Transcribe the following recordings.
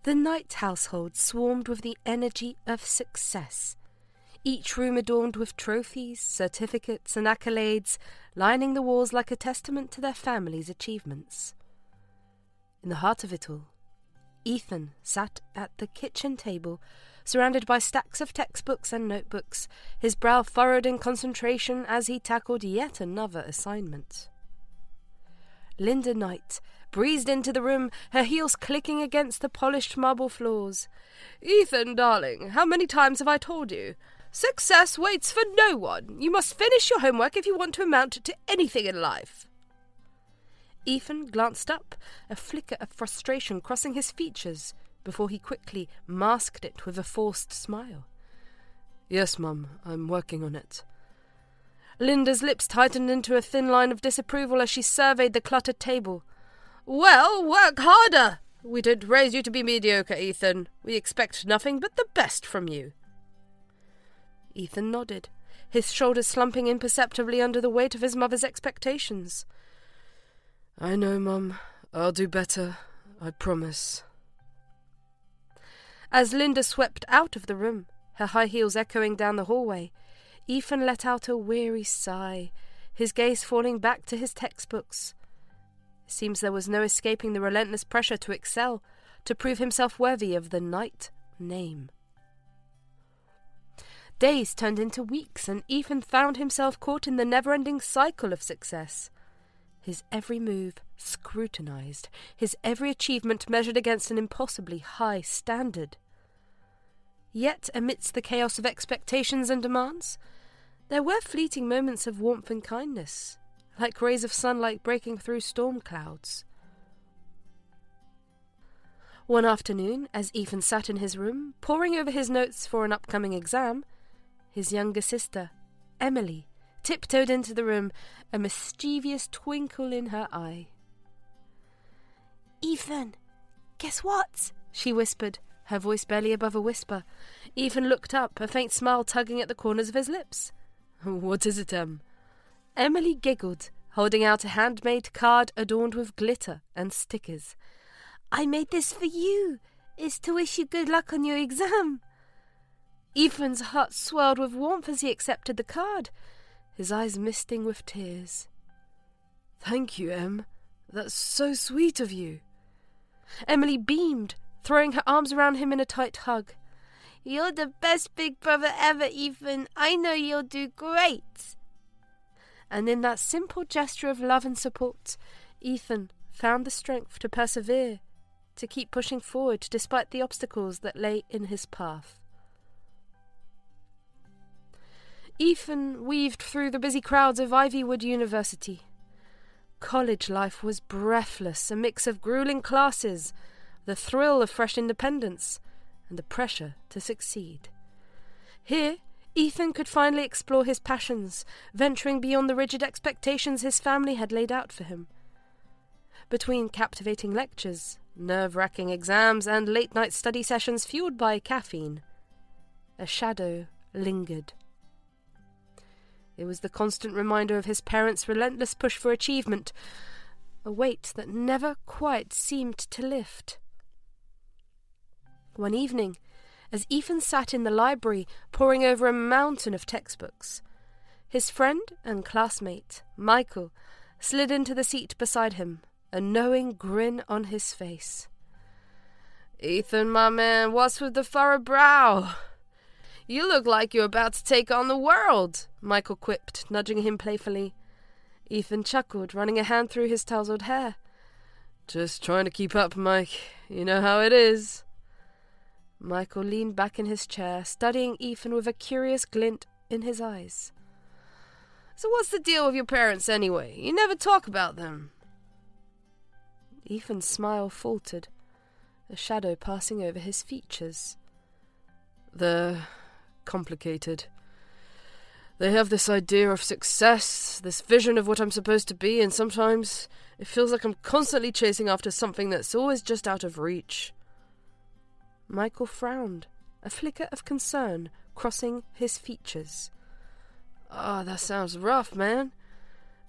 The Knight household swarmed with the energy of success, each room adorned with trophies, certificates, and accolades, lining the walls like a testament to their family's achievements. In the heart of it all, Ethan sat at the kitchen table, surrounded by stacks of textbooks and notebooks, his brow furrowed in concentration as he tackled yet another assignment. Linda Knight breezed into the room, her heels clicking against the polished marble floors. "Ethan, darling, how many times have I told you? Success waits for no one. You must finish your homework if you want to amount to anything in life." Ethan glanced up, a flicker of frustration crossing his features, before he quickly masked it with a forced smile. "Yes, Mum, I'm working on it." Linda's lips tightened into a thin line of disapproval as she surveyed the cluttered table. "Well, work harder! We didn't raise you to be mediocre, Ethan. We expect nothing but the best from you." Ethan nodded, his shoulders slumping imperceptibly under the weight of his mother's expectations. "I know, Mum. I'll do better. I promise." As Linda swept out of the room, her high heels echoing down the hallway, Ethan let out a weary sigh, his gaze falling back to his textbooks. It seems there was no escaping the relentless pressure to excel, to prove himself worthy of the Knight name. Days turned into weeks, and Ethan found himself caught in the never-ending cycle of success. His every move scrutinized, his every achievement measured against an impossibly high standard. Yet, amidst the chaos of expectations and demands, there were fleeting moments of warmth and kindness, like rays of sunlight breaking through storm clouds. One afternoon, as Ethan sat in his room, poring over his notes for an upcoming exam, his younger sister, Emily, tiptoed into the room, a mischievous twinkle in her eye. "Ethan, guess what?" she whispered, her voice barely above a whisper. Ethan looked up, a faint smile tugging at the corners of his lips. "What is it, Em?" Emily giggled, holding out a handmade card adorned with glitter and stickers. "I made this for you. It's to wish you good luck on your exam." Ethan's heart swelled with warmth as he accepted the card, his eyes misting with tears. "Thank you, Em. That's so sweet of you." Emily beamed, throwing her arms around him in a tight hug. "You're the best big brother ever, Ethan. I know you'll do great." And in that simple gesture of love and support, Ethan found the strength to persevere, to keep pushing forward despite the obstacles that lay in his path. Ethan weaved through the busy crowds of Ivywood University. College life was breathless, a mix of grueling classes, the thrill of fresh independence, and the pressure to succeed. Here, Ethan could finally explore his passions, venturing beyond the rigid expectations his family had laid out for him. Between captivating lectures, nerve-wracking exams, and late-night study sessions fueled by caffeine, a shadow lingered. It was the constant reminder of his parents' relentless push for achievement, a weight that never quite seemed to lift. One evening, as Ethan sat in the library poring over a mountain of textbooks, his friend and classmate, Michael, slid into the seat beside him, a knowing grin on his face. "Ethan, my man, what's with the furrowed brow? You look like you're about to take on the world," Michael quipped, nudging him playfully. Ethan chuckled, running a hand through his tousled hair. "Just trying to keep up, Mike. You know how it is." Michael leaned back in his chair, studying Ethan with a curious glint in his eyes. "So what's the deal with your parents anyway? You never talk about them." Ethan's smile faltered, a shadow passing over his features. "They're complicated. They have this idea of success, this vision of what I'm supposed to be, and sometimes it feels like I'm constantly chasing after something that's always just out of reach." Michael frowned, a flicker of concern crossing his features. That sounds rough, man.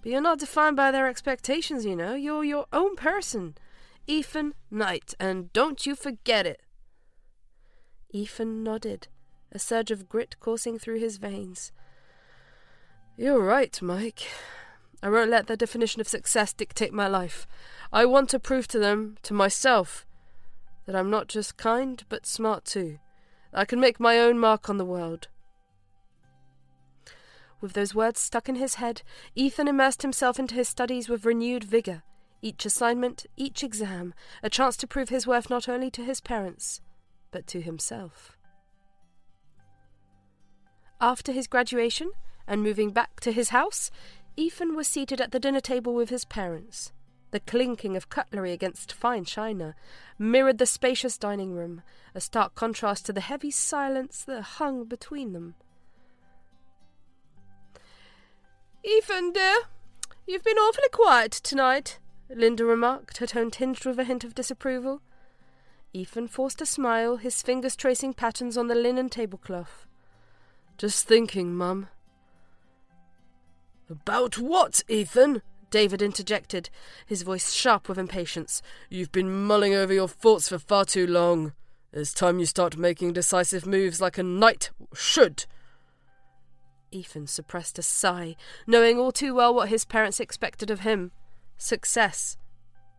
But you're not defined by their expectations, you know. You're your own person. Ethan Knight, and don't you forget it." Ethan nodded, a surge of grit coursing through his veins. "You're right, Mike. I won't let their definition of success dictate my life. I want to prove to them, to myself, that I'm not just kind, but smart too. I can make my own mark on the world." With those words stuck in his head, Ethan immersed himself into his studies with renewed vigour. Each assignment, each exam, a chance to prove his worth not only to his parents, but to himself. After his graduation, and moving back to his house, Ethan was seated at the dinner table with his parents. The clinking of cutlery against fine china mirrored the spacious dining room, a stark contrast to the heavy silence that hung between them. "Ethan, dear, you've been awfully quiet tonight," Linda remarked, her tone tinged with a hint of disapproval. Ethan forced a smile, his fingers tracing patterns on the linen tablecloth. "Just thinking, Mum." "About what, Ethan?" David interjected, his voice sharp with impatience. "You've been mulling over your thoughts for far too long. It's time you start making decisive moves like a knight should." Ethan suppressed a sigh, knowing all too well what his parents expected of him. Success,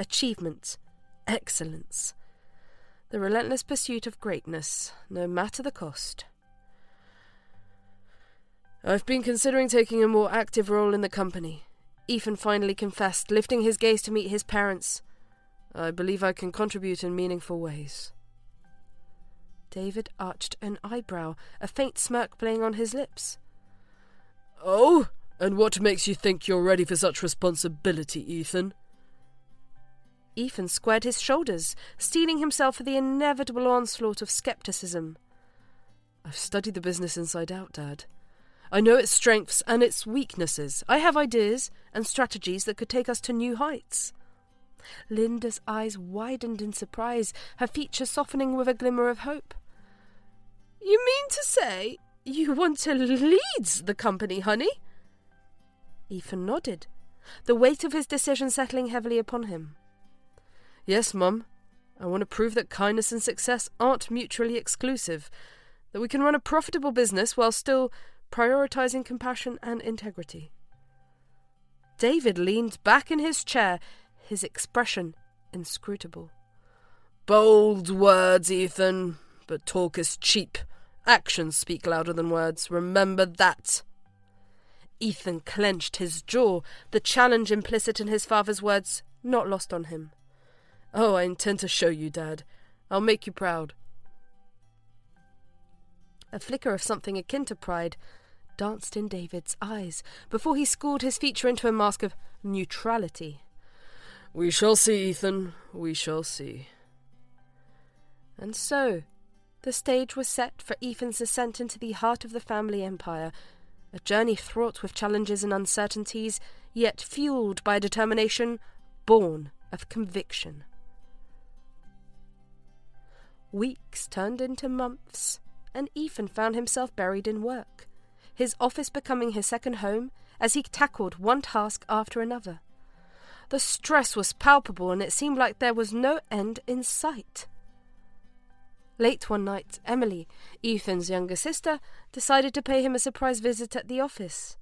achievement, excellence. The relentless pursuit of greatness, no matter the cost. "I've been considering taking a more active role in the company," Ethan finally confessed, lifting his gaze to meet his parents. "I believe I can contribute in meaningful ways." David arched an eyebrow, a faint smirk playing on his lips. "Oh, and what makes you think you're ready for such responsibility, Ethan?" Ethan squared his shoulders, steeling himself for the inevitable onslaught of skepticism. "I've studied the business inside out, Dad. I know its strengths and its weaknesses. I have ideas and strategies that could take us to new heights." Linda's eyes widened in surprise, her features softening with a glimmer of hope. "You mean to say you want to lead the company, honey?" Ethan nodded, the weight of his decision settling heavily upon him. "Yes, Mum. I want to prove that kindness and success aren't mutually exclusive, that we can run a profitable business while still prioritizing compassion and integrity." David leaned back in his chair, his expression inscrutable. "Bold words, Ethan, but talk is cheap. Actions speak louder than words. Remember that." Ethan clenched his jaw, the challenge implicit in his father's words not lost on him. "Oh, I intend to show you, Dad. I'll make you proud." A flicker of something akin to pride danced in David's eyes before he schooled his feature into a mask of neutrality. "We shall see, Ethan. We shall see." And so, the stage was set for Ethan's ascent into the heart of the family empire, a journey fraught with challenges and uncertainties, yet fueled by a determination born of conviction. Weeks turned into months, and Ethan found himself buried in work, his office becoming his second home as he tackled one task after another. The stress was palpable, and it seemed like there was no end in sight. Late one night, Emily, Ethan's younger sister, decided to pay him a surprise visit at the office.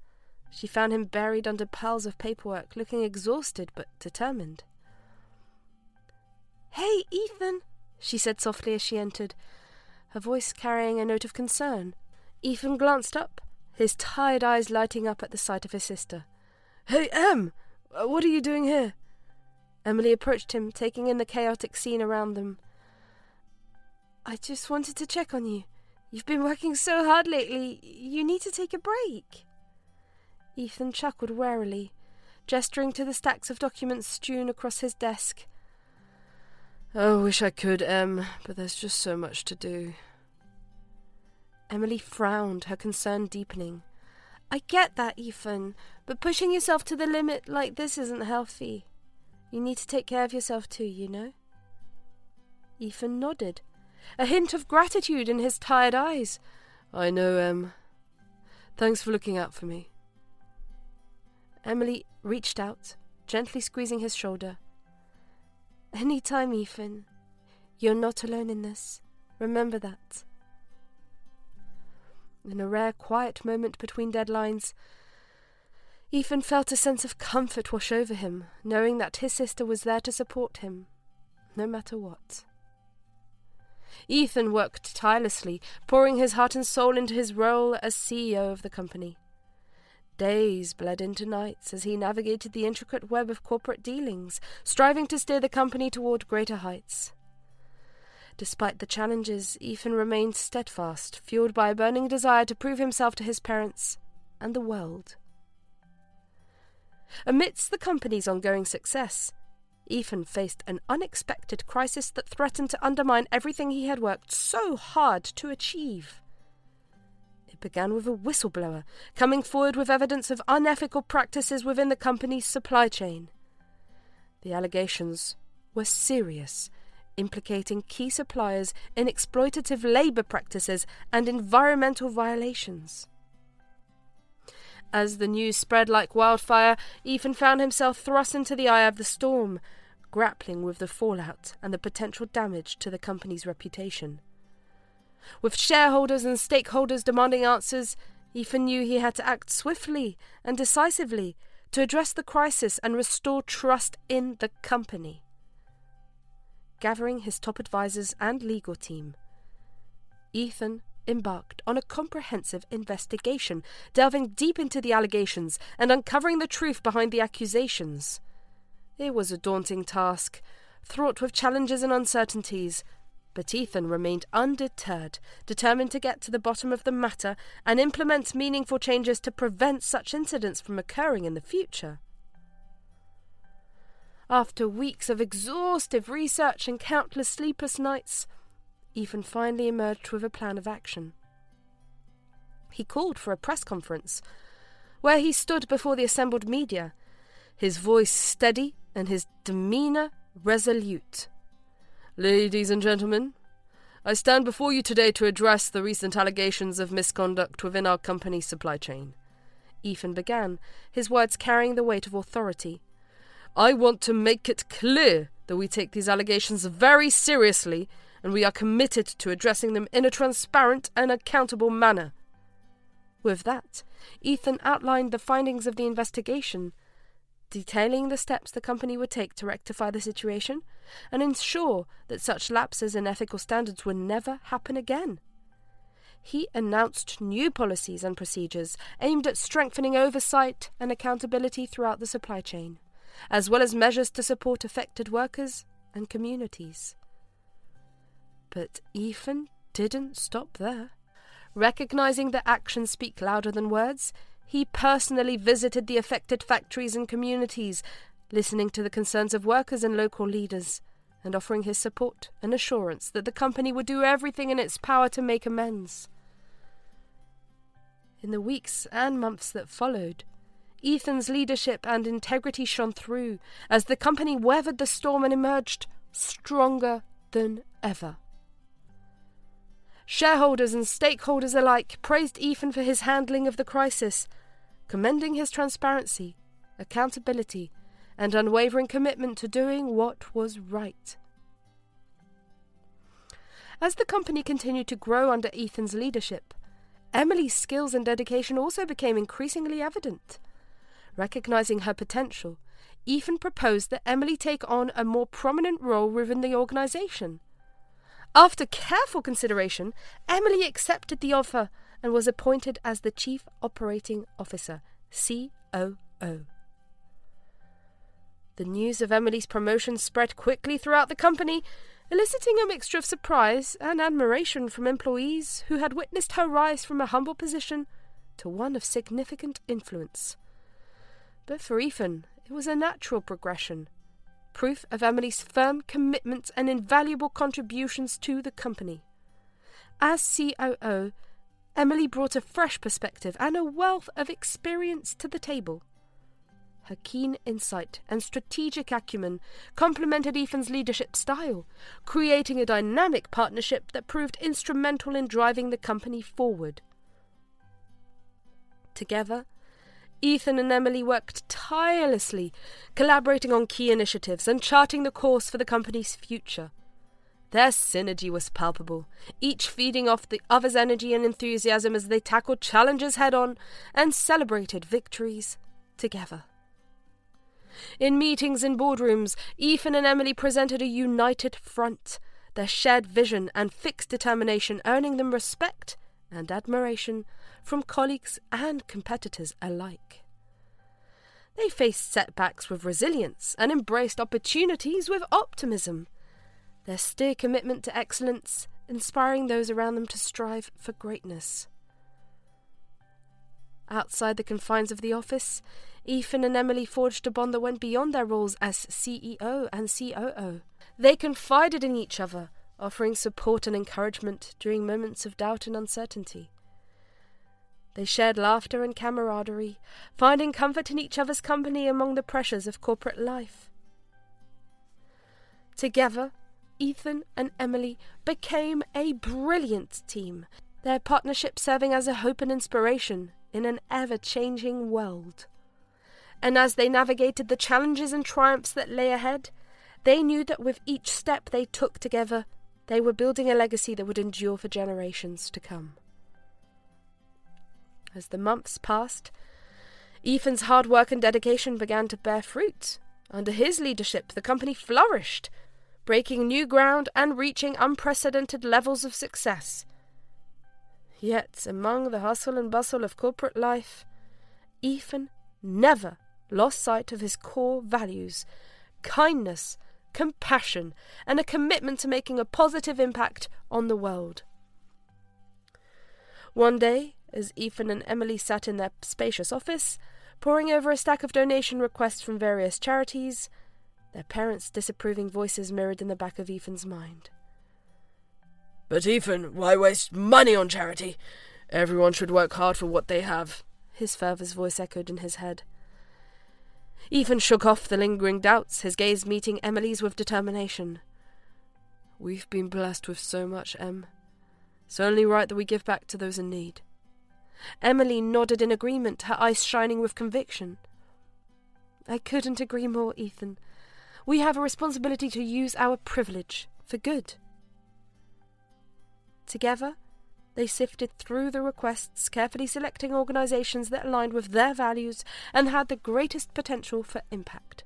She found him buried under piles of paperwork, looking exhausted but determined. "Hey, Ethan," she said softly as she entered, her voice carrying a note of concern. Ethan glanced up, his tired eyes lighting up at the sight of his sister. "Hey, Em! What are you doing here?" Emily approached him, taking in the chaotic scene around them. "I just wanted to check on you. You've been working so hard lately. You need to take a break." Ethan chuckled warily, gesturing to the stacks of documents strewn across his desk. "Oh, wish I could, Em, but there's just so much to do." Emily frowned, her concern deepening. "I get that, Ethan, but pushing yourself to the limit like this isn't healthy. You need to take care of yourself too, you know?" Ethan nodded, a hint of gratitude in his tired eyes. "I know, Em. Thanks for looking out for me." Emily reached out, gently squeezing his shoulder. "Any time, Ethan. You're not alone in this. Remember that." In a rare quiet moment between deadlines, Ethan felt a sense of comfort wash over him, knowing that his sister was there to support him, no matter what. Ethan worked tirelessly, pouring his heart and soul into his role as CEO of the company. Days bled into nights as he navigated the intricate web of corporate dealings, striving to steer the company toward greater heights. Despite the challenges, Ethan remained steadfast, fueled by a burning desire to prove himself to his parents and the world. Amidst the company's ongoing success, Ethan faced an unexpected crisis that threatened to undermine everything he had worked so hard to achieve. It began with a whistleblower coming forward with evidence of unethical practices within the company's supply chain. The allegations were serious, implicating key suppliers in exploitative labour practices and environmental violations. As the news spread like wildfire, Ethan found himself thrust into the eye of the storm, grappling with the fallout and the potential damage to the company's reputation. With shareholders and stakeholders demanding answers, Ethan knew he had to act swiftly and decisively to address the crisis and restore trust in the company. Gathering his top advisors and legal team, Ethan embarked on a comprehensive investigation, delving deep into the allegations and uncovering the truth behind the accusations. It was a daunting task, fraught with challenges and uncertainties, but Ethan remained undeterred, determined to get to the bottom of the matter and implement meaningful changes to prevent such incidents from occurring in the future. After weeks of exhaustive research and countless sleepless nights, Ethan finally emerged with a plan of action. He called for a press conference, where he stood before the assembled media, his voice steady and his demeanour resolute. "Ladies and gentlemen, I stand before you today to address the recent allegations of misconduct within our company's supply chain." Ethan began, his words carrying the weight of authority. "I want to make it clear that we take these allegations very seriously and we are committed to addressing them in a transparent and accountable manner." With that, Ethan outlined the findings of the investigation, detailing the steps the company would take to rectify the situation and ensure that such lapses in ethical standards would never happen again. He announced new policies and procedures aimed at strengthening oversight and accountability throughout the supply chain, as well as measures to support affected workers and communities. But Ethan didn't stop there. Recognizing that actions speak louder than words, he personally visited the affected factories and communities, listening to the concerns of workers and local leaders, and offering his support and assurance that the company would do everything in its power to make amends. In the weeks and months that followed, Ethan's leadership and integrity shone through as the company weathered the storm and emerged stronger than ever. Shareholders and stakeholders alike praised Ethan for his handling of the crisis, commending his transparency, accountability, and unwavering commitment to doing what was right. As the company continued to grow under Ethan's leadership, Emily's skills and dedication also became increasingly evident. Recognizing her potential, Ethan proposed that Emily take on a more prominent role within the organization. After careful consideration, Emily accepted the offer and was appointed as the Chief Operating Officer, COO. The news of Emily's promotion spread quickly throughout the company, eliciting a mixture of surprise and admiration from employees who had witnessed her rise from a humble position to one of significant influence. But for Ethan, it was a natural progression, proof of Emily's firm commitment and invaluable contributions to the company. As COO, Emily brought a fresh perspective and a wealth of experience to the table. Her keen insight and strategic acumen complemented Ethan's leadership style, creating a dynamic partnership that proved instrumental in driving the company forward. Together, Ethan and Emily worked tirelessly, collaborating on key initiatives and charting the course for the company's future. Their synergy was palpable, each feeding off the other's energy and enthusiasm as they tackled challenges head-on and celebrated victories together. In meetings and boardrooms, Ethan and Emily presented a united front, their shared vision and fixed determination earning them respect and admiration from colleagues and competitors alike. They faced setbacks with resilience and embraced opportunities with optimism, their steer commitment to excellence inspiring those around them to strive for greatness. Outside the confines of the office, Ethan and Emily forged a bond that went beyond their roles as CEO and COO. They confided in each other, offering support and encouragement during moments of doubt and uncertainty. They shared laughter and camaraderie, finding comfort in each other's company among the pressures of corporate life. Together, Ethan and Emily became a brilliant team, their partnership serving as a hope and inspiration in an ever-changing world. And as they navigated the challenges and triumphs that lay ahead, they knew that with each step they took together, they were building a legacy that would endure for generations to come. As the months passed, Ethan's hard work and dedication began to bear fruit. Under his leadership, the company flourished, breaking new ground and reaching unprecedented levels of success. Yet, among the hustle and bustle of corporate life, Ethan never lost sight of his core values: kindness, compassion, and a commitment to making a positive impact on the world. One day, as Ethan and Emily sat in their spacious office, poring over a stack of donation requests from various charities, their parents' disapproving voices mirrored in the back of Ethan's mind. "But Ethan, why waste money on charity? Everyone should work hard for what they have," his father's voice echoed in his head. Ethan shook off the lingering doubts, his gaze meeting Emily's with determination. "We've been blessed with so much, Em. It's only right that we give back to those in need." Emily nodded in agreement, her eyes shining with conviction. "I couldn't agree more, Ethan. We have a responsibility to use our privilege for good." Together, they sifted through the requests, carefully selecting organisations that aligned with their values and had the greatest potential for impact.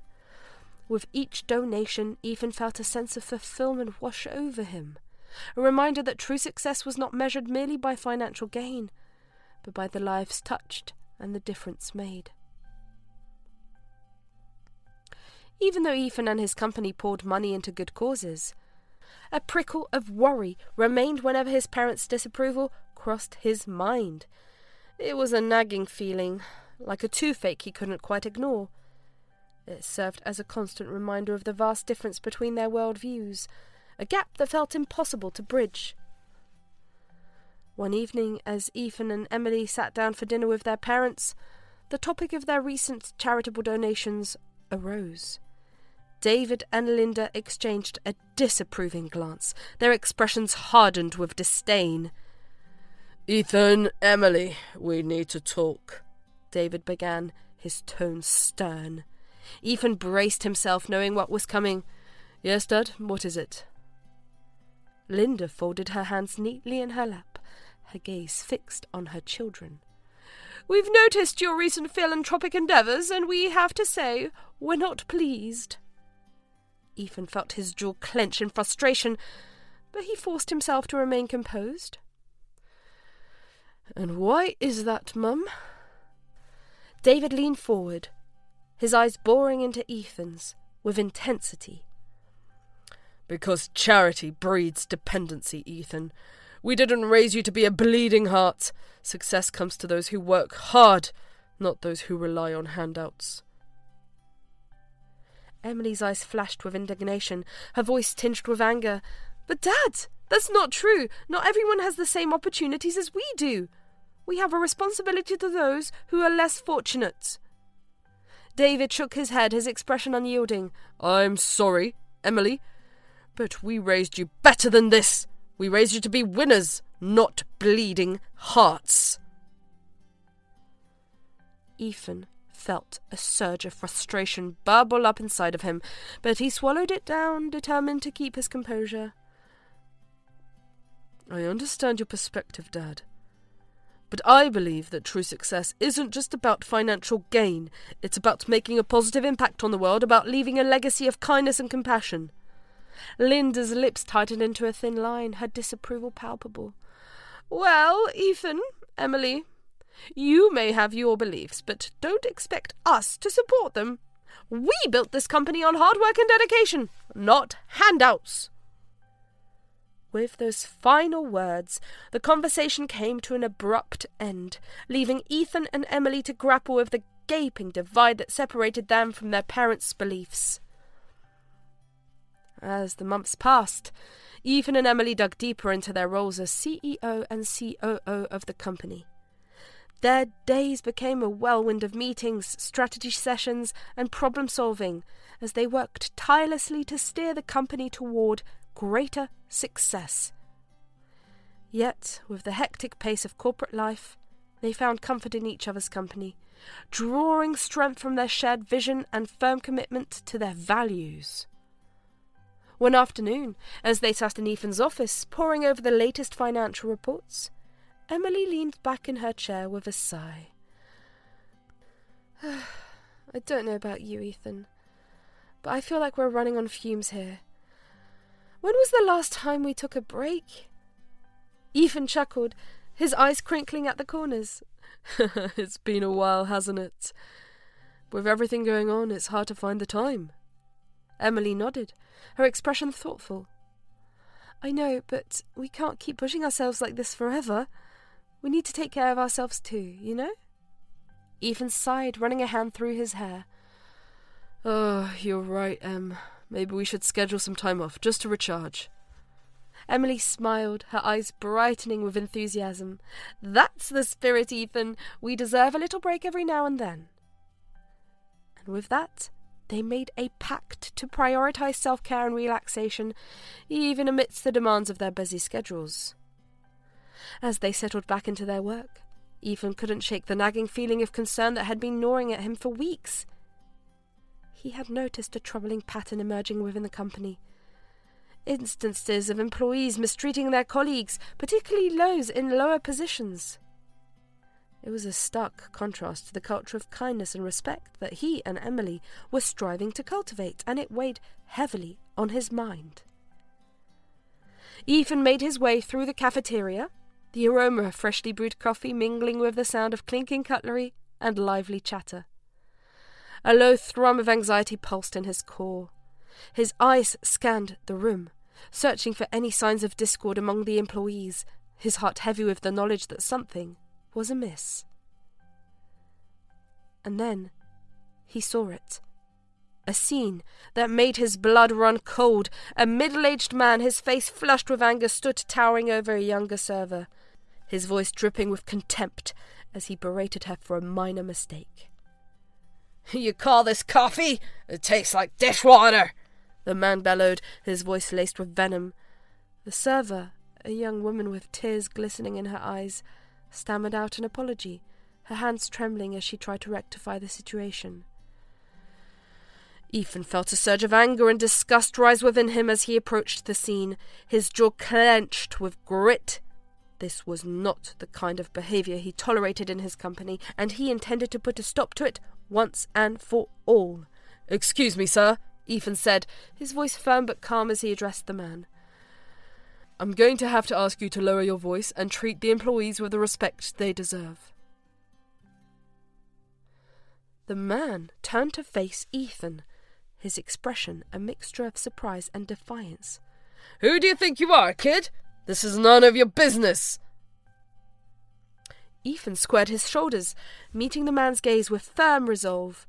With each donation, Ethan felt a sense of fulfillment wash over him, a reminder that true success was not measured merely by financial gain, but by the lives touched and the difference made. Even though Ethan and his company poured money into good causes, a prickle of worry remained whenever his parents' disapproval crossed his mind. It was a nagging feeling, like a toothache he couldn't quite ignore. It served as a constant reminder of the vast difference between their worldviews, a gap that felt impossible to bridge. One evening, as Ethan and Emily sat down for dinner with their parents, the topic of their recent charitable donations arose. David and Linda exchanged a disapproving glance, their expressions hardened with disdain. "Ethan, Emily, we need to talk," David began, his tone stern. Ethan braced himself, knowing what was coming. "Yes, Dad, what is it?" Linda folded her hands neatly in her lap, her gaze fixed on her children. "We've noticed your recent philanthropic endeavours, and we have to say we're not pleased." Ethan felt his jaw clench in frustration, but he forced himself to remain composed. "And why is that, Mum?" David leaned forward, his eyes boring into Ethan's with intensity. "Because charity breeds dependency, Ethan. We didn't raise you to be a bleeding heart. Success comes to those who work hard, not those who rely on handouts." Emily's eyes flashed with indignation, her voice tinged with anger. "But Dad, that's not true. Not everyone has the same opportunities as we do. We have a responsibility to those who are less fortunate." David shook his head, his expression unyielding. "I'm sorry, Emily, but we raised you better than this. We raised you to be winners, not bleeding hearts." Ethan felt a surge of frustration bubble up inside of him, but he swallowed it down, determined to keep his composure. I understand your perspective, Dad. But I believe that true success isn't just about financial gain. It's about making a positive impact on the world, about leaving a legacy of kindness and compassion. Linda's lips tightened into a thin line, her disapproval palpable. Well, Ethan, Emily, you may have your beliefs, but don't expect us to support them. We built this company on hard work and dedication, not handouts. With those final words, the conversation came to an abrupt end, leaving Ethan and Emily to grapple with the gaping divide that separated them from their parents' beliefs. As the months passed, Ethan and Emily dug deeper into their roles as CEO and COO of the company. Their days became a whirlwind of meetings, strategy sessions, and problem-solving as they worked tirelessly to steer the company toward greater success. Yet, with the hectic pace of corporate life, they found comfort in each other's company, drawing strength from their shared vision and firm commitment to their values. One afternoon, as they sat in Ethan's office, poring over the latest financial reports, Emily leaned back in her chair with a sigh. I don't know about you, Ethan, but I feel like we're running on fumes here. When was the last time we took a break? Ethan chuckled, his eyes crinkling at the corners. It's been a while, hasn't it? With everything going on, it's hard to find the time. Emily nodded, her expression thoughtful. I know, but we can't keep pushing ourselves like this forever. We need to take care of ourselves too, you know? Ethan sighed, running a hand through his hair. Oh, you're right, Em. Maybe we should schedule some time off, just to recharge. Emily smiled, her eyes brightening with enthusiasm. That's the spirit, Ethan. We deserve a little break every now and then. And with that, they made a pact to prioritize self-care and relaxation, even amidst the demands of their busy schedules. As they settled back into their work, Ethan couldn't shake the nagging feeling of concern that had been gnawing at him for weeks. He had noticed a troubling pattern emerging within the company. Instances of employees mistreating their colleagues, particularly those in lower positions. It was a stark contrast to the culture of kindness and respect that he and Emily were striving to cultivate, and it weighed heavily on his mind. Ethan made his way through the cafeteria, the aroma of freshly brewed coffee mingling with the sound of clinking cutlery and lively chatter. A low thrum of anxiety pulsed in his core. His eyes scanned the room, searching for any signs of discord among the employees, his heart heavy with the knowledge that something was amiss. And then he saw it. A scene that made his blood run cold. A middle-aged man, his face flushed with anger, stood towering over a younger server, his voice dripping with contempt as he berated her for a minor mistake. You call this coffee? It tastes like dishwater, the man bellowed, his voice laced with venom. The server, a young woman with tears glistening in her eyes, stammered out an apology, her hands trembling as she tried to rectify the situation. Ethan felt a surge of anger and disgust rise within him as he approached the scene, his jaw clenched with grit. This was not the kind of behaviour he tolerated in his company, and he intended to put a stop to it once and for all. "Excuse me, sir," Ethan said, his voice firm but calm as he addressed the man. "I'm going to have to ask you to lower your voice and treat the employees with the respect they deserve." The man turned to face Ethan, his expression a mixture of surprise and defiance. "Who do you think you are, kid? This is none of your business." Ethan squared his shoulders, meeting the man's gaze with firm resolve.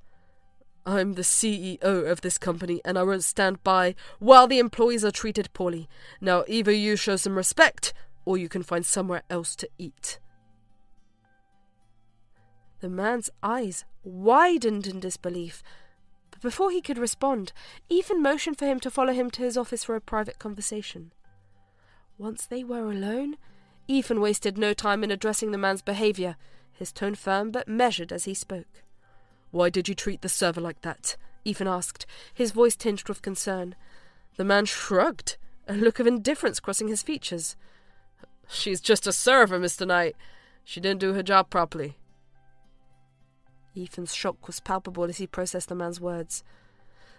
"I'm the CEO of this company, and I won't stand by while the employees are treated poorly. Now either you show some respect, or you can find somewhere else to eat." The man's eyes widened in disbelief, but before he could respond, Ethan motioned for him to follow him to his office for a private conversation. Once they were alone, Ethan wasted no time in addressing the man's behaviour, his tone firm but measured as he spoke. "Why did you treat the server like that?" Ethan asked, his voice tinged with concern. The man shrugged, a look of indifference crossing his features. She's just a server, Mr. Knight. She didn't do her job properly. Ethan's shock was palpable as he processed the man's words.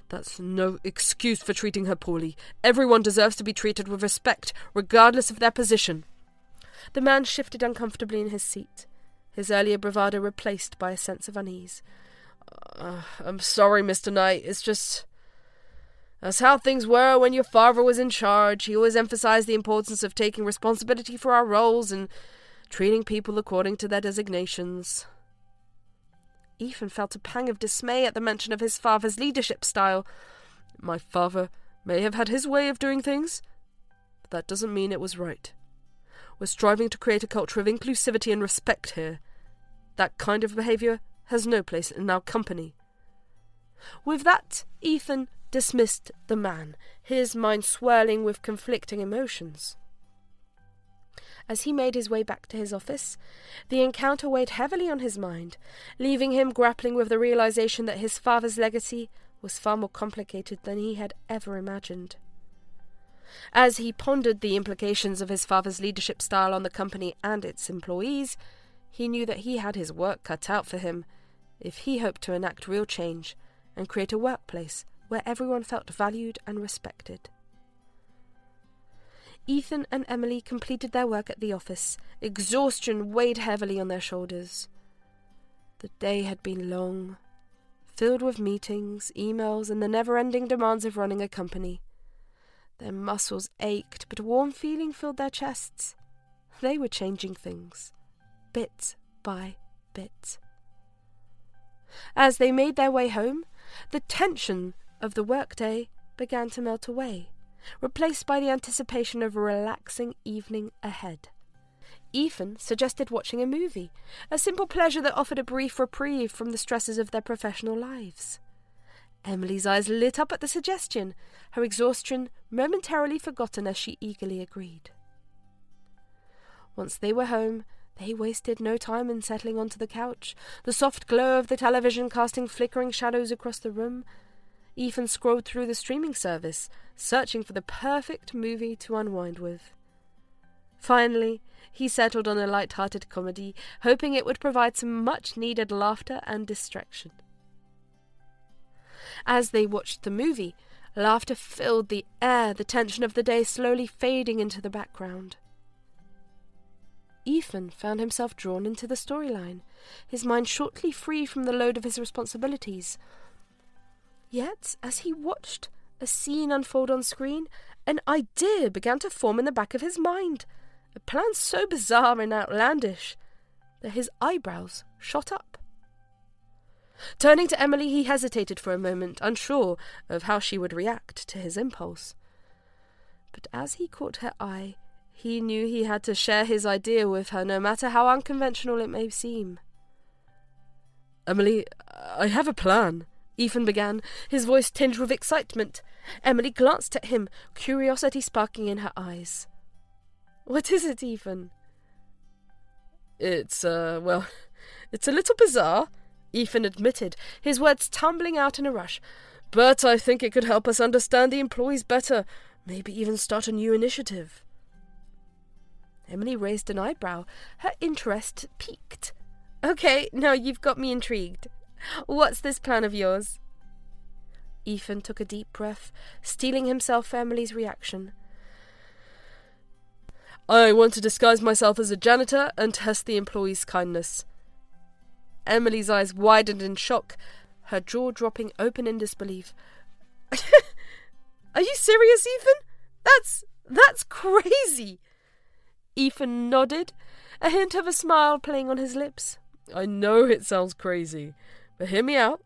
That's no excuse for treating her poorly. Everyone deserves to be treated with respect, regardless of their position. The man shifted uncomfortably in his seat, his earlier bravado replaced by a sense of unease. I'm sorry, Mr. Knight. It's just... that's how things were when your father was in charge. He always emphasized the importance of taking responsibility for our roles and treating people according to their designations. Ethan felt a pang of dismay at the mention of his father's leadership style. My father may have had his way of doing things, but that doesn't mean it was right. We're striving to create a culture of inclusivity and respect here. That kind of behaviour has no place in our company. With that, Ethan dismissed the man, his mind swirling with conflicting emotions. As he made his way back to his office, the encounter weighed heavily on his mind, leaving him grappling with the realization that his father's legacy was far more complicated than he had ever imagined. As he pondered the implications of his father's leadership style on the company and its employees, he knew that he had his work cut out for him if he hoped to enact real change and create a workplace where everyone felt valued and respected. Ethan and Emily completed their work at the office. Exhaustion weighed heavily on their shoulders. The day had been long, filled with meetings, emails, and the never-ending demands of running a company. Their muscles ached, but a warm feeling filled their chests. They were changing things, bit by bit. As they made their way home, the tension of the workday began to melt away, replaced by the anticipation of a relaxing evening ahead. Ethan suggested watching a movie, a simple pleasure that offered a brief reprieve from the stresses of their professional lives. Emily's eyes lit up at the suggestion, her exhaustion momentarily forgotten as she eagerly agreed. Once they were home, they wasted no time in settling onto the couch, the soft glow of the television casting flickering shadows across the room. Ethan scrolled through the streaming service, searching for the perfect movie to unwind with. Finally, he settled on a light-hearted comedy, hoping it would provide some much-needed laughter and distraction. As they watched the movie, laughter filled the air, the tension of the day slowly fading into the background. Ethan found himself drawn into the storyline, his mind shortly free from the load of his responsibilities. Yet, as he watched a scene unfold on screen, an idea began to form in the back of his mind, a plan so bizarre and outlandish that his eyebrows shot up. Turning to Emily, he hesitated for a moment, unsure of how she would react to his impulse. But as he caught her eye, he knew he had to share his idea with her, no matter how unconventional it may seem. Emily, I have a plan, Ethan began, his voice tinged with excitement. Emily glanced at him, curiosity sparking in her eyes. What is it, Ethan? It's a little bizarre, Ethan admitted, his words tumbling out in a rush. But I think it could help us understand the employees better, maybe even start a new initiative. Emily raised an eyebrow, her interest piqued. Okay, now you've got me intrigued. What's this plan of yours? Ethan took a deep breath, steeling himself for Emily's reaction. I want to disguise myself as a janitor and test the employees' kindness. Emily's eyes widened in shock, her jaw dropping open in disbelief. Are you serious, Ethan? That's crazy! Ethan nodded, a hint of a smile playing on his lips. I know it sounds crazy, but hear me out.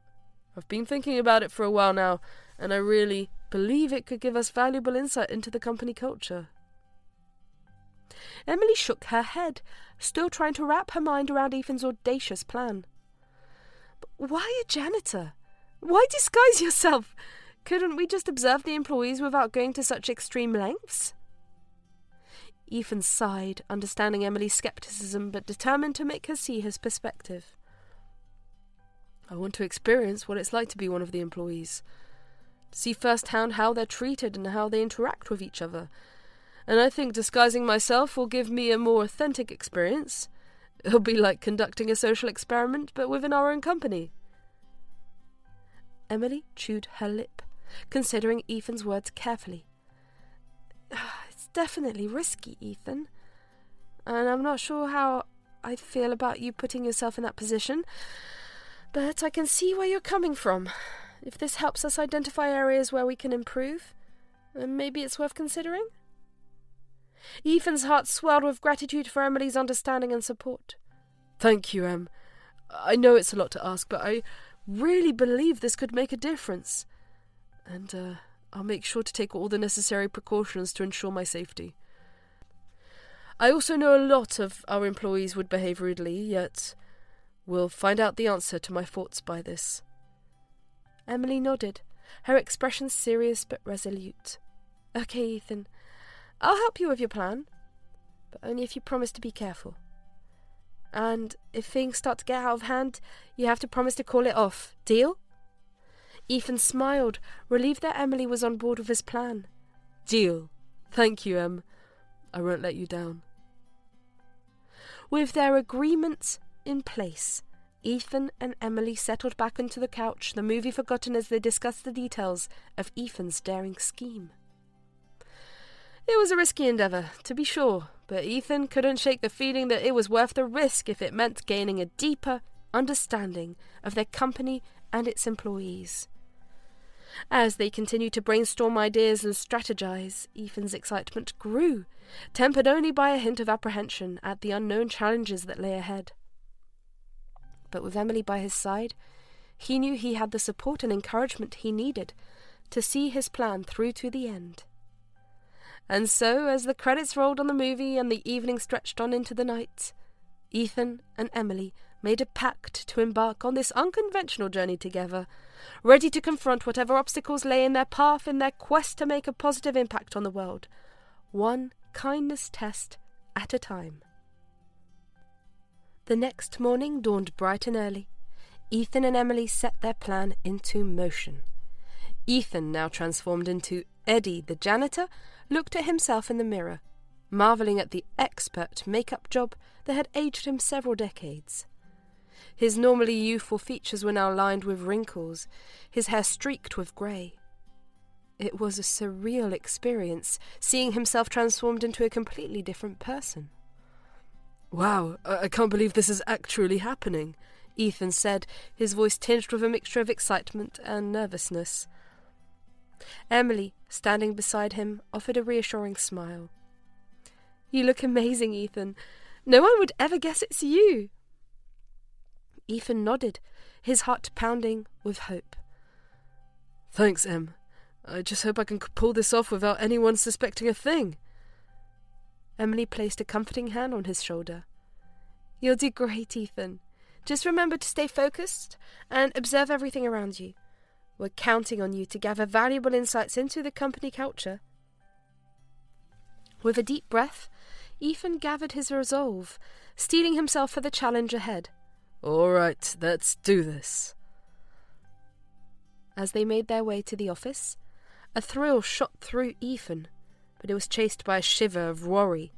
I've been thinking about it for a while now, and I really believe it could give us valuable insight into the company culture. Emily shook her head, still trying to wrap her mind around Ethan's audacious plan. But why a janitor? Why disguise yourself? Couldn't we just observe the employees without going to such extreme lengths? Ethan sighed, understanding Emily's skepticism, but determined to make her see his perspective. I want to experience what it's like to be one of the employees, to see firsthand how they're treated and how they interact with each other. and I think disguising myself will give me a more authentic experience. It'll be like conducting a social experiment, but within our own company." Emily chewed her lip, considering Ethan's words carefully. "It's definitely risky, Ethan, and I'm not sure how I feel about you putting yourself in that position, but I can see where you're coming from. If this helps us identify areas where we can improve, then maybe it's worth considering." Ethan's heart swelled with gratitude for Emily's understanding and support. "Thank you, Em. I know it's a lot to ask, but I really believe this could make a difference. And I'll make sure to take all the necessary precautions to ensure my safety. I also know a lot of our employees would behave rudely, yet we'll find out the answer to my thoughts by this." Emily nodded, her expression serious but resolute. "Okay, Ethan. I'll help you with your plan, but only if you promise to be careful. And if things start to get out of hand, you have to promise to call it off. Deal?" Ethan smiled, relieved that Emily was on board with his plan. "Deal. Thank you, Em. I won't let you down." With their agreement in place, Ethan and Emily settled back into the couch, the movie forgotten as they discussed the details of Ethan's daring scheme. It was a risky endeavour, to be sure, but Ethan couldn't shake the feeling that it was worth the risk if it meant gaining a deeper understanding of their company and its employees. As they continued to brainstorm ideas and strategize, Ethan's excitement grew, tempered only by a hint of apprehension at the unknown challenges that lay ahead. But with Emily by his side, he knew he had the support and encouragement he needed to see his plan through to the end. And so, as the credits rolled on the movie and the evening stretched on into the night, Ethan and Emily made a pact to embark on this unconventional journey together, ready to confront whatever obstacles lay in their path in their quest to make a positive impact on the world, one kindness test at a time. The next morning dawned bright and early. Ethan and Emily set their plan into motion. Ethan, now transformed into Eddie the janitor, looked at himself in the mirror, marvelling at the expert makeup job that had aged him several decades. His normally youthful features were now lined with wrinkles, his hair streaked with grey. It was a surreal experience, seeing himself transformed into a completely different person. "Wow, I can't believe this is actually happening," Ethan said, his voice tinged with a mixture of excitement and nervousness. Emily, standing beside him, offered a reassuring smile. "You look amazing, Ethan. No one would ever guess it's you." Ethan nodded, his heart pounding with hope. "Thanks, Em. I just hope I can pull this off without anyone suspecting a thing." Emily placed a comforting hand on his shoulder. "You'll do great, Ethan. Just remember to stay focused and observe everything around you. We're counting on you to gather valuable insights into the company culture." With a deep breath, Ethan gathered his resolve, steeling himself for the challenge ahead. "All right, let's do this." As they made their way to the office, a thrill shot through Ethan, but it was chased by a shiver of worry.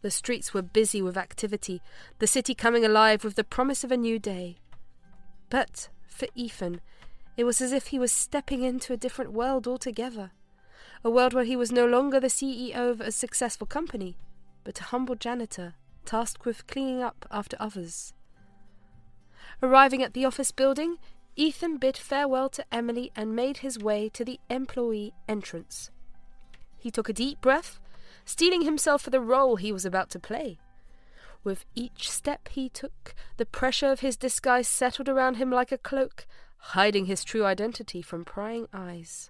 The streets were busy with activity, the city coming alive with the promise of a new day. But for Ethan, it was as if he was stepping into a different world altogether, a world where he was no longer the CEO of a successful company, but a humble janitor tasked with cleaning up after others. Arriving at the office building, Ethan bid farewell to Emily and made his way to the employee entrance. He took a deep breath, steeling himself for the role he was about to play. With each step he took, the pressure of his disguise settled around him like a cloak, hiding his true identity from prying eyes.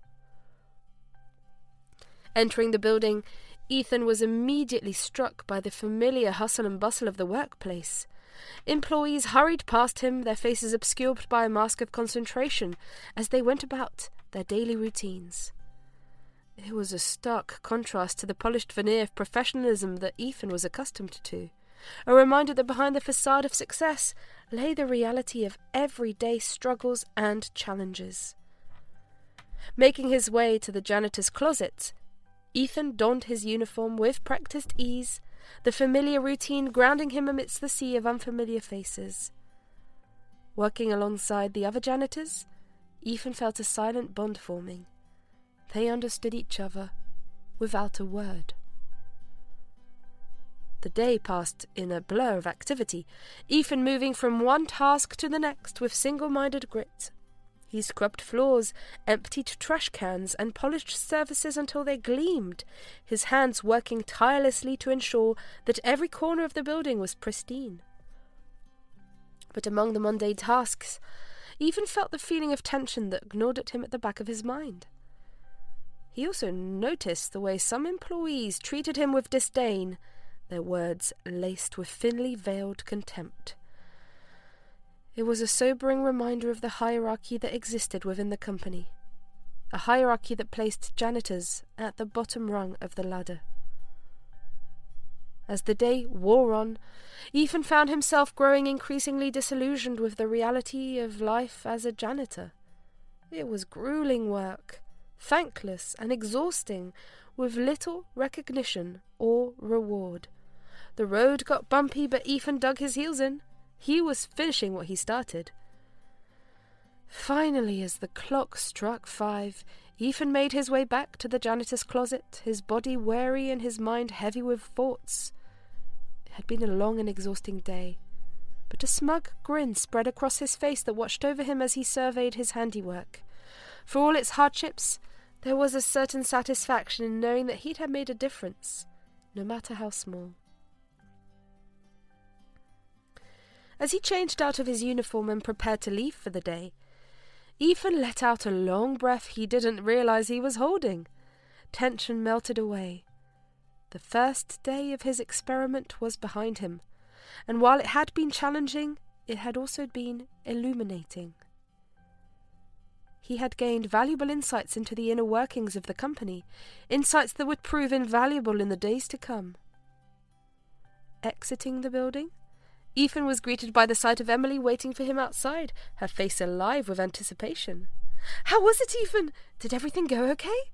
Entering the building, Ethan was immediately struck by the familiar hustle and bustle of the workplace. Employees hurried past him, their faces obscured by a mask of concentration, as they went about their daily routines. It was a stark contrast to the polished veneer of professionalism that Ethan was accustomed to, a reminder that behind the facade of success lay the reality of everyday struggles and challenges. Making his way to the janitor's closet, Ethan donned his uniform with practiced ease, the familiar routine grounding him amidst the sea of unfamiliar faces. Working alongside the other janitors, Ethan felt a silent bond forming. They understood each other without a word. The day passed in a blur of activity, Ethan moving from one task to the next with single-minded grit. He scrubbed floors, emptied trash cans, and polished surfaces until they gleamed, his hands working tirelessly to ensure that every corner of the building was pristine. But among the mundane tasks, Ethan felt the feeling of tension that gnawed at him at the back of his mind. He also noticed the way some employees treated him with disdain, their words laced with thinly veiled contempt. It was a sobering reminder of the hierarchy that existed within the company, a hierarchy that placed janitors at the bottom rung of the ladder. As the day wore on, Ethan found himself growing increasingly disillusioned with the reality of life as a janitor. It was grueling work, thankless and exhausting, with little recognition or reward. The road got bumpy, but Ethan dug his heels in. He was finishing what he started. Finally, as the clock struck 5, Ethan made his way back to the janitor's closet, his body weary and his mind heavy with thoughts. It had been a long and exhausting day, but a smug grin spread across his face that watched over him as he surveyed his handiwork. For all its hardships, there was a certain satisfaction in knowing that he'd have made a difference, no matter how small. As he changed out of his uniform and prepared to leave for the day, Ethan let out a long breath he didn't realize he was holding. Tension melted away. The first day of his experiment was behind him, and while it had been challenging, it had also been illuminating. He had gained valuable insights into the inner workings of the company, insights that would prove invaluable in the days to come. Exiting the building, Ethan was greeted by the sight of Emily waiting for him outside, her face alive with anticipation. "How was it, Ethan? Did everything go okay?"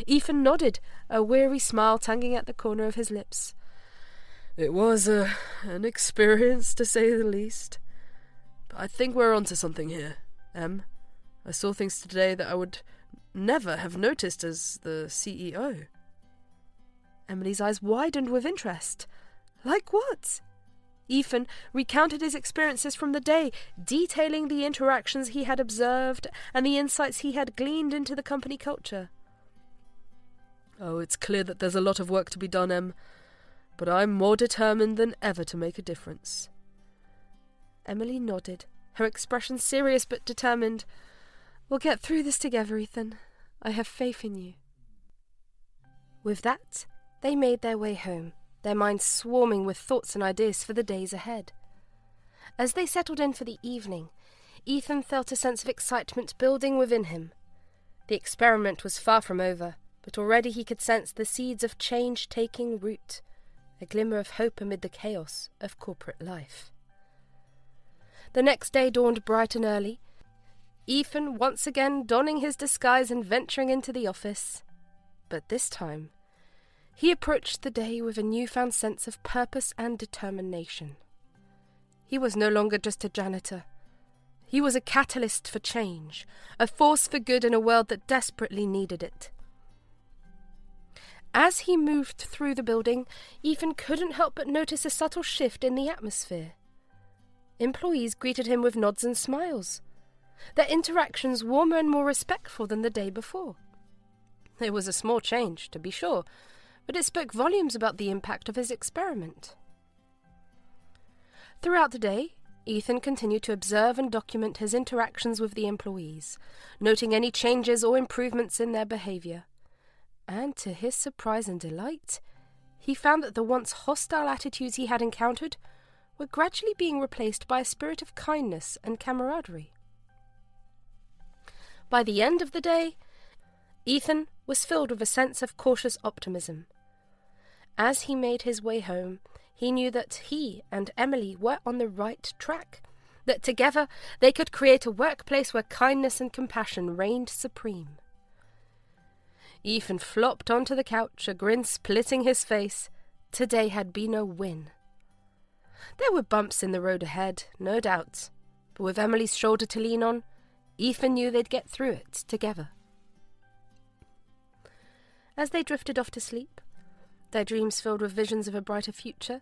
Ethan nodded, a weary smile tangling at the corner of his lips. "It was an experience, to say the least. But I think we're onto something here, Em. I saw things today that I would never have noticed as the CEO." Emily's eyes widened with interest. Like what? Ethan recounted his experiences from the day, detailing the interactions he had observed and the insights he had gleaned into the company culture. "Oh, it's clear that there's a lot of work to be done, Em, but I'm more determined than ever to make a difference." Emily nodded, her expression serious but determined. "We'll get through this together, Ethan. I have faith in you." With that, they made their way home, their minds swarming with thoughts and ideas for the days ahead. As they settled in for the evening, Ethan felt a sense of excitement building within him. The experiment was far from over, but already he could sense the seeds of change taking root, a glimmer of hope amid the chaos of corporate life. The next day dawned bright and early, Ethan once again donning his disguise and venturing into the office. But this time, he approached the day with a newfound sense of purpose and determination. He was no longer just a janitor. He was a catalyst for change, a force for good in a world that desperately needed it. As he moved through the building, Ethan couldn't help but notice a subtle shift in the atmosphere. Employees greeted him with nods and smiles, their interactions warmer and more respectful than the day before. It was a small change, to be sure, but it spoke volumes about the impact of his experiment. Throughout the day, Ethan continued to observe and document his interactions with the employees, noting any changes or improvements in their behavior. And to his surprise and delight, he found that the once hostile attitudes he had encountered were gradually being replaced by a spirit of kindness and camaraderie. By the end of the day, Ethan was filled with a sense of cautious optimism. As he made his way home, he knew that he and Emily were on the right track, that together they could create a workplace where kindness and compassion reigned supreme. Ethan flopped onto the couch, a grin splitting his face. Today had been a win. There were bumps in the road ahead, no doubt, but with Emily's shoulder to lean on, Ethan knew they'd get through it together. As they drifted off to sleep, their dreams filled with visions of a brighter future,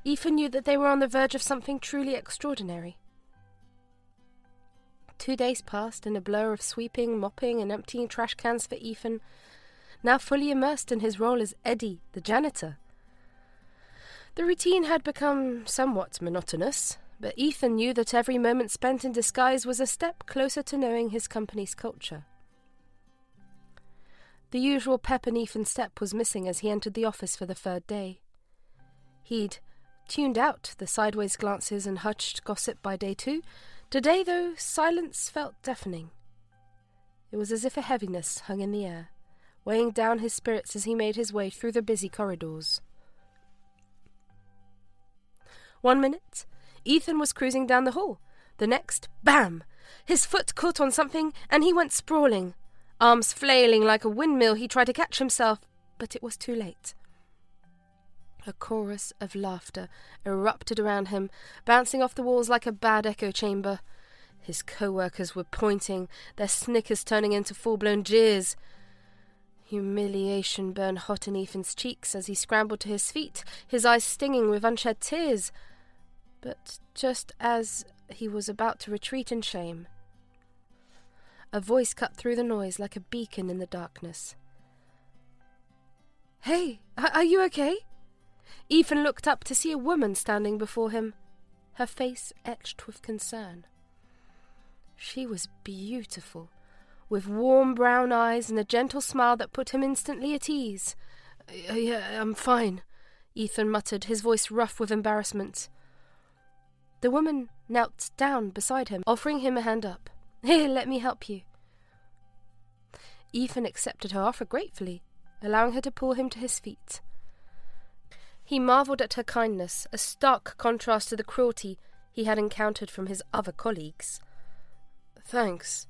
Ethan knew that they were on the verge of something truly extraordinary. 2 days passed in a blur of sweeping, mopping, and emptying trash cans for Ethan, now fully immersed in his role as Eddie, the janitor. The routine had become somewhat monotonous, but Ethan knew that every moment spent in disguise was a step closer to knowing his company's culture. The usual pep in Ethan's step was missing as he entered the office for the 3rd day. He'd tuned out the sideways glances and hushed gossip by day 2. Today, though, silence felt deafening. It was as if a heaviness hung in the air, weighing down his spirits as he made his way through the busy corridors. 1 minute, Ethan was cruising down the hall. The next, bam! His foot caught on something, and he went sprawling. Arms flailing like a windmill, he tried to catch himself, but it was too late. A chorus of laughter erupted around him, bouncing off the walls like a bad echo chamber. His co-workers were pointing, their snickers turning into full-blown jeers. Humiliation burned hot in Ethan's cheeks as he scrambled to his feet, his eyes stinging with unshed tears. But just as he was about to retreat in shame, a voice cut through the noise like a beacon in the darkness. "Hey, are you okay?" Ethan looked up to see a woman standing before him, her face etched with concern. She was beautiful, with warm brown eyes and a gentle smile that put him instantly at ease. Yeah, I'm fine," Ethan muttered, his voice rough with embarrassment. The woman knelt down beside him, offering him a hand up. "Here, let me help you." Ethan accepted her offer gratefully, allowing her to pull him to his feet. He marvelled at her kindness, a stark contrast to the cruelty he had encountered from his other colleagues. "Thanks,"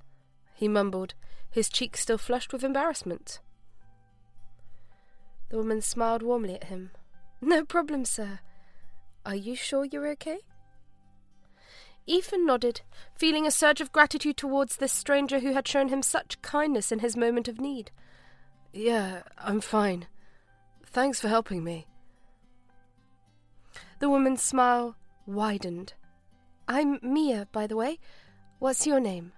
he mumbled, his cheeks still flushed with embarrassment. The woman smiled warmly at him. "No problem, sir. Are you sure you're okay?" Ethan nodded, feeling a surge of gratitude towards this stranger who had shown him such kindness in his moment of need. "Yeah, I'm fine. Thanks for helping me." The woman's smile widened. "I'm Mia, by the way. What's your name?"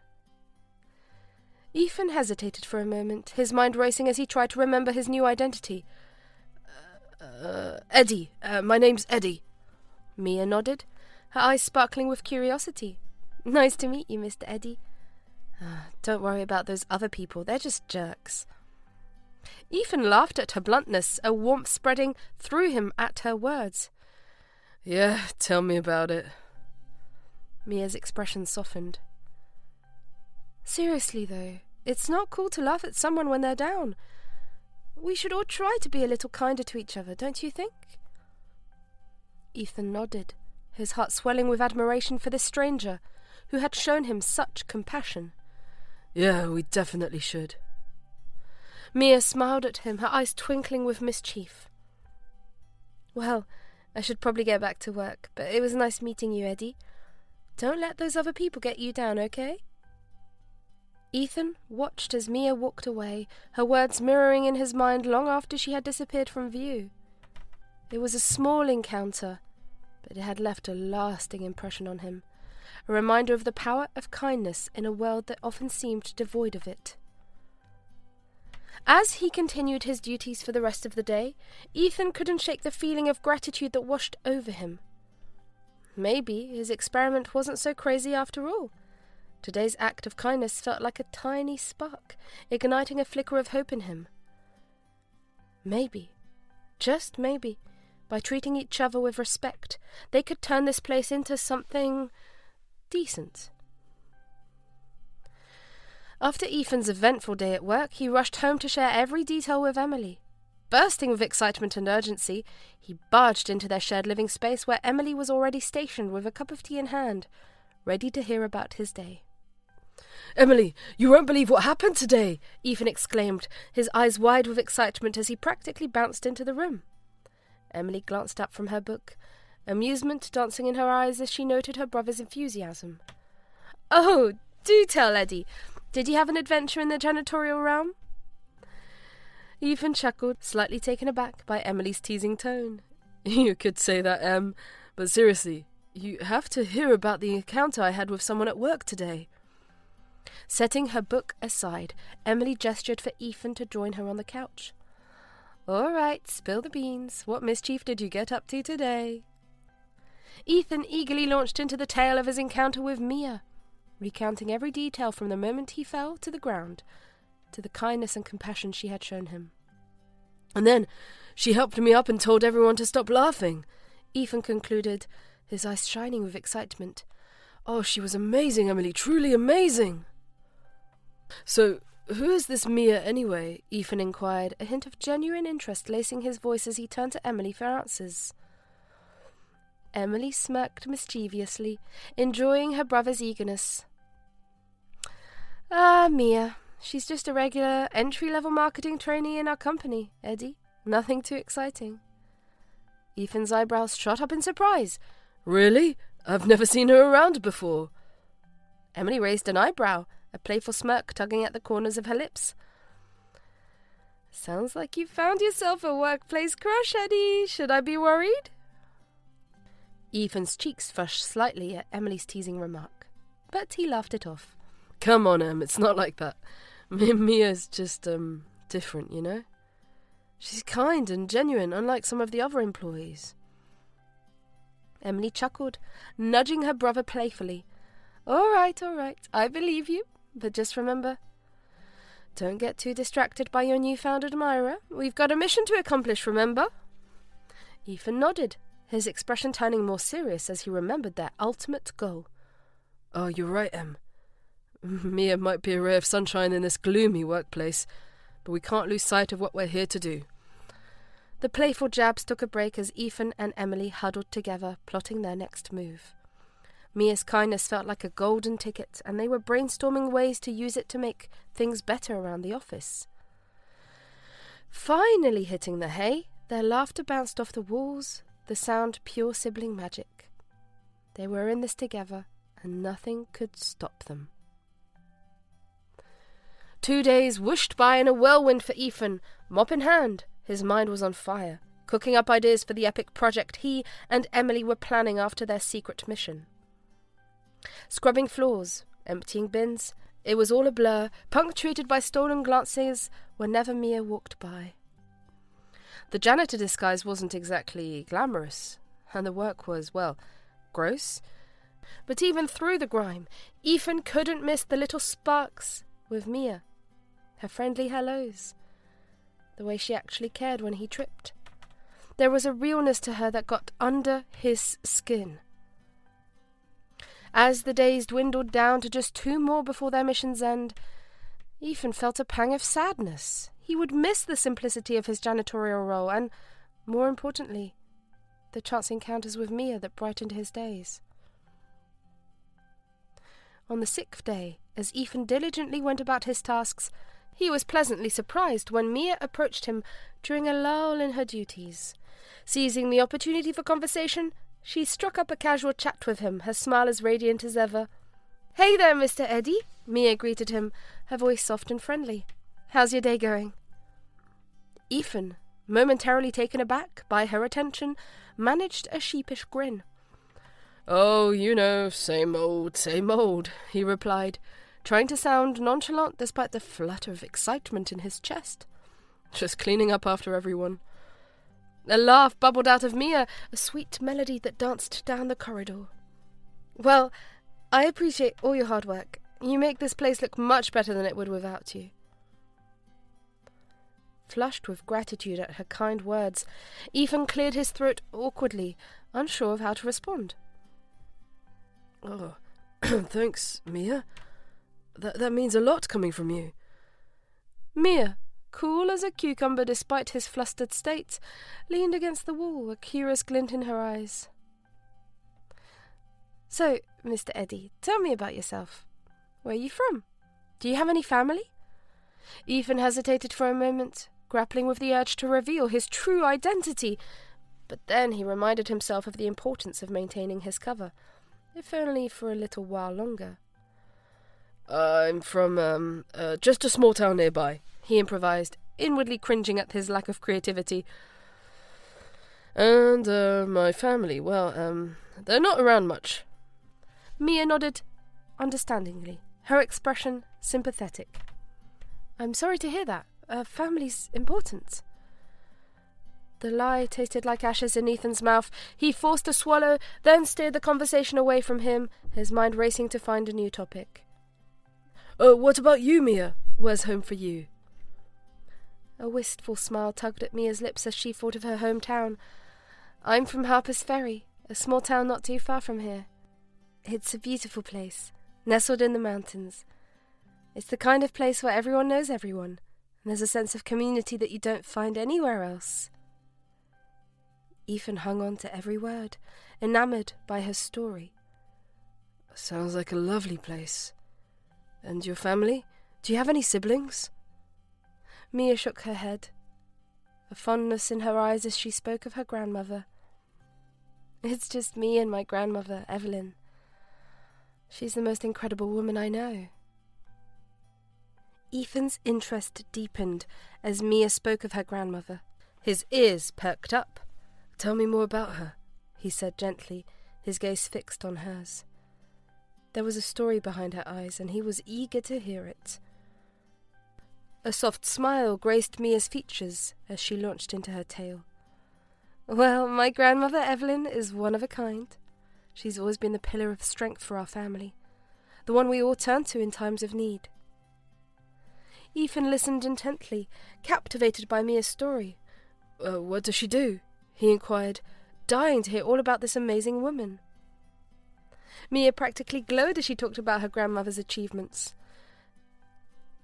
Ethan hesitated for a moment, his mind racing as he tried to remember his new identity. Eddie. My name's Eddie." Mia nodded, her eyes sparkling with curiosity. "Nice to meet you, Mr. Eddie." Don't worry about those other people, they're just jerks." Ethan laughed at her bluntness, a warmth spreading through him at her words. "Yeah, tell me about it." Mia's expression softened. "Seriously, though, it's not cool to laugh at someone when they're down. We should all try to be a little kinder to each other, don't you think?" Ethan nodded, his heart swelling with admiration for this stranger, who had shown him such compassion. "Yeah, we definitely should." Mia smiled at him, her eyes twinkling with mischief. "Well, I should probably get back to work, but it was nice meeting you, Eddie. Don't let those other people get you down, okay?" Ethan watched as Mia walked away, her words mirroring in his mind long after she had disappeared from view. It was a small encounter, but it had left a lasting impression on him, a reminder of the power of kindness in a world that often seemed devoid of it. As he continued his duties for the rest of the day, Ethan couldn't shake the feeling of gratitude that washed over him. Maybe his experiment wasn't so crazy after all. Today's act of kindness felt like a tiny spark, igniting a flicker of hope in him. Maybe, just maybe, by treating each other with respect, they could turn this place into something decent. After Ethan's eventful day at work, he rushed home to share every detail with Emily. Bursting with excitement and urgency, he barged into their shared living space where Emily was already stationed with a cup of tea in hand, ready to hear about his day. Emily, you won't believe what happened today, Ethan exclaimed, his eyes wide with excitement as he practically bounced into the room. Emily glanced up from her book, amusement dancing in her eyes as she noted her brother's enthusiasm. Oh, do tell, Eddie. Did you have an adventure in the janitorial realm? Ethan chuckled, slightly taken aback by Emily's teasing tone. You could say that, Em, but seriously, you have to hear about the encounter I had with someone at work today. Setting her book aside, Emily gestured for Ethan to join her on the couch. All right, spill the beans. What mischief did you get up to today? Ethan eagerly launched into the tale of his encounter with Mia, recounting every detail from the moment he fell to the ground to the kindness and compassion she had shown him. And then she helped me up and told everyone to stop laughing, Ethan concluded, his eyes shining with excitement. Oh, she was amazing, Emily, truly amazing. So, who is this Mia anyway? Ethan inquired, a hint of genuine interest lacing his voice as he turned to Emily for answers. Emily smirked mischievously, enjoying her brother's eagerness. Mia. She's just a regular entry-level marketing trainee in our company, Eddie. Nothing too exciting. Ethan's eyebrows shot up in surprise. Really? I've never seen her around before. Emily raised an eyebrow, a playful smirk tugging at the corners of her lips. Sounds like you found yourself a workplace crush, Eddie. Should I be worried? Ethan's cheeks flushed slightly at Emily's teasing remark, but he laughed it off. Come on, Em, it's not like that. Mia's just, different, you know? She's kind and genuine, unlike some of the other employees. Emily chuckled, nudging her brother playfully. All right, I believe you, but just remember, don't get too distracted by your newfound admirer. We've got a mission to accomplish, remember? Ethan nodded, his expression turning more serious as he remembered their ultimate goal. Oh, you're right, Em. Mia might be a ray of sunshine in this gloomy workplace, but we can't lose sight of what we're here to do. The playful jabs took a break as Ethan and Emily huddled together, plotting their next move. Mia's kindness felt like a golden ticket, and they were brainstorming ways to use it to make things better around the office. Finally hitting the hay, their laughter bounced off the walls, the sound pure sibling magic. They were in this together, and nothing could stop them. 2 days whooshed by in a whirlwind for Ethan, mop in hand. His mind was on fire, cooking up ideas for the epic project he and Emily were planning after their secret mission. Scrubbing floors, emptying bins, it was all a blur, punctuated by stolen glances whenever Mia walked by. The janitor disguise wasn't exactly glamorous, and the work was, well, gross. But even through the grime, Ethan couldn't miss the little sparks with Mia, her friendly hellos, the way she actually cared when he tripped. There was a realness to her that got under his skin. As the days dwindled down to just 2 more before their mission's end, Ethan felt a pang of sadness. He would miss the simplicity of his janitorial role and, more importantly, the chance encounters with Mia that brightened his days. On the 6th day, as Ethan diligently went about his tasks, he was pleasantly surprised when Mia approached him during a lull in her duties. Seizing the opportunity for conversation, she struck up a casual chat with him, her smile as radiant as ever. "Hey there, Mr. Eddie," Mia greeted him, her voice soft and friendly. "How's your day going?" Ethan, momentarily taken aback by her attention, managed a sheepish grin. "Oh, you know, same old," he replied, trying to sound nonchalant despite the flutter of excitement in his chest. "Just cleaning up after everyone." A laugh bubbled out of Mia, a sweet melody that danced down the corridor. "Well, I appreciate all your hard work. You make this place look much better than it would without you." Flushed with gratitude at her kind words, Ethan cleared his throat awkwardly, unsure of how to respond. "Oh, thanks, Mia. That means a lot coming from you." Mia, cool as a cucumber despite his flustered state, leaned against the wall, a curious glint in her eyes. "So, Mr. Eddie, tell me about yourself. Where are you from? Do you have any family?" Ethan hesitated for a moment, grappling with the urge to reveal his true identity, but then he reminded himself of the importance of maintaining his cover, if only for a little while longer. "I'm from, just a small town nearby," he improvised, inwardly cringing at his lack of creativity. "And, my family, well, they're not around much." Mia nodded understandingly, her expression sympathetic. "I'm sorry to hear that. Family's important." The lie tasted like ashes in Ethan's mouth. He forced a swallow, then steered the conversation away from him, his mind racing to find a new topic. "What about you, Mia? Where's home for you?" A wistful smile tugged at Mia's lips as she thought of her hometown. "I'm from Harper's Ferry, a small town not too far from here. It's a beautiful place, nestled in the mountains. It's the kind of place where everyone knows everyone, and there's a sense of community that you don't find anywhere else." Ethan hung on to every word, enamoured by her story. "Sounds like a lovely place. And your family? Do you have any siblings?" Mia shook her head, a fondness in her eyes as she spoke of her grandmother. "It's just me and my grandmother, Evelyn. She's the most incredible woman I know." Ethan's interest deepened as Mia spoke of her grandmother. His ears perked up. "Tell me more about her," he said gently, his gaze fixed on hers. There was a story behind her eyes, and he was eager to hear it. A soft smile graced Mia's features as she launched into her tale. "Well, my grandmother Evelyn is one of a kind. She's always been the pillar of strength for our family, the one we all turn to in times of need." Ethan listened intently, captivated by Mia's story. What does she do?" he inquired, dying to hear all about this amazing woman. Mia practically glowed as she talked about her grandmother's achievements.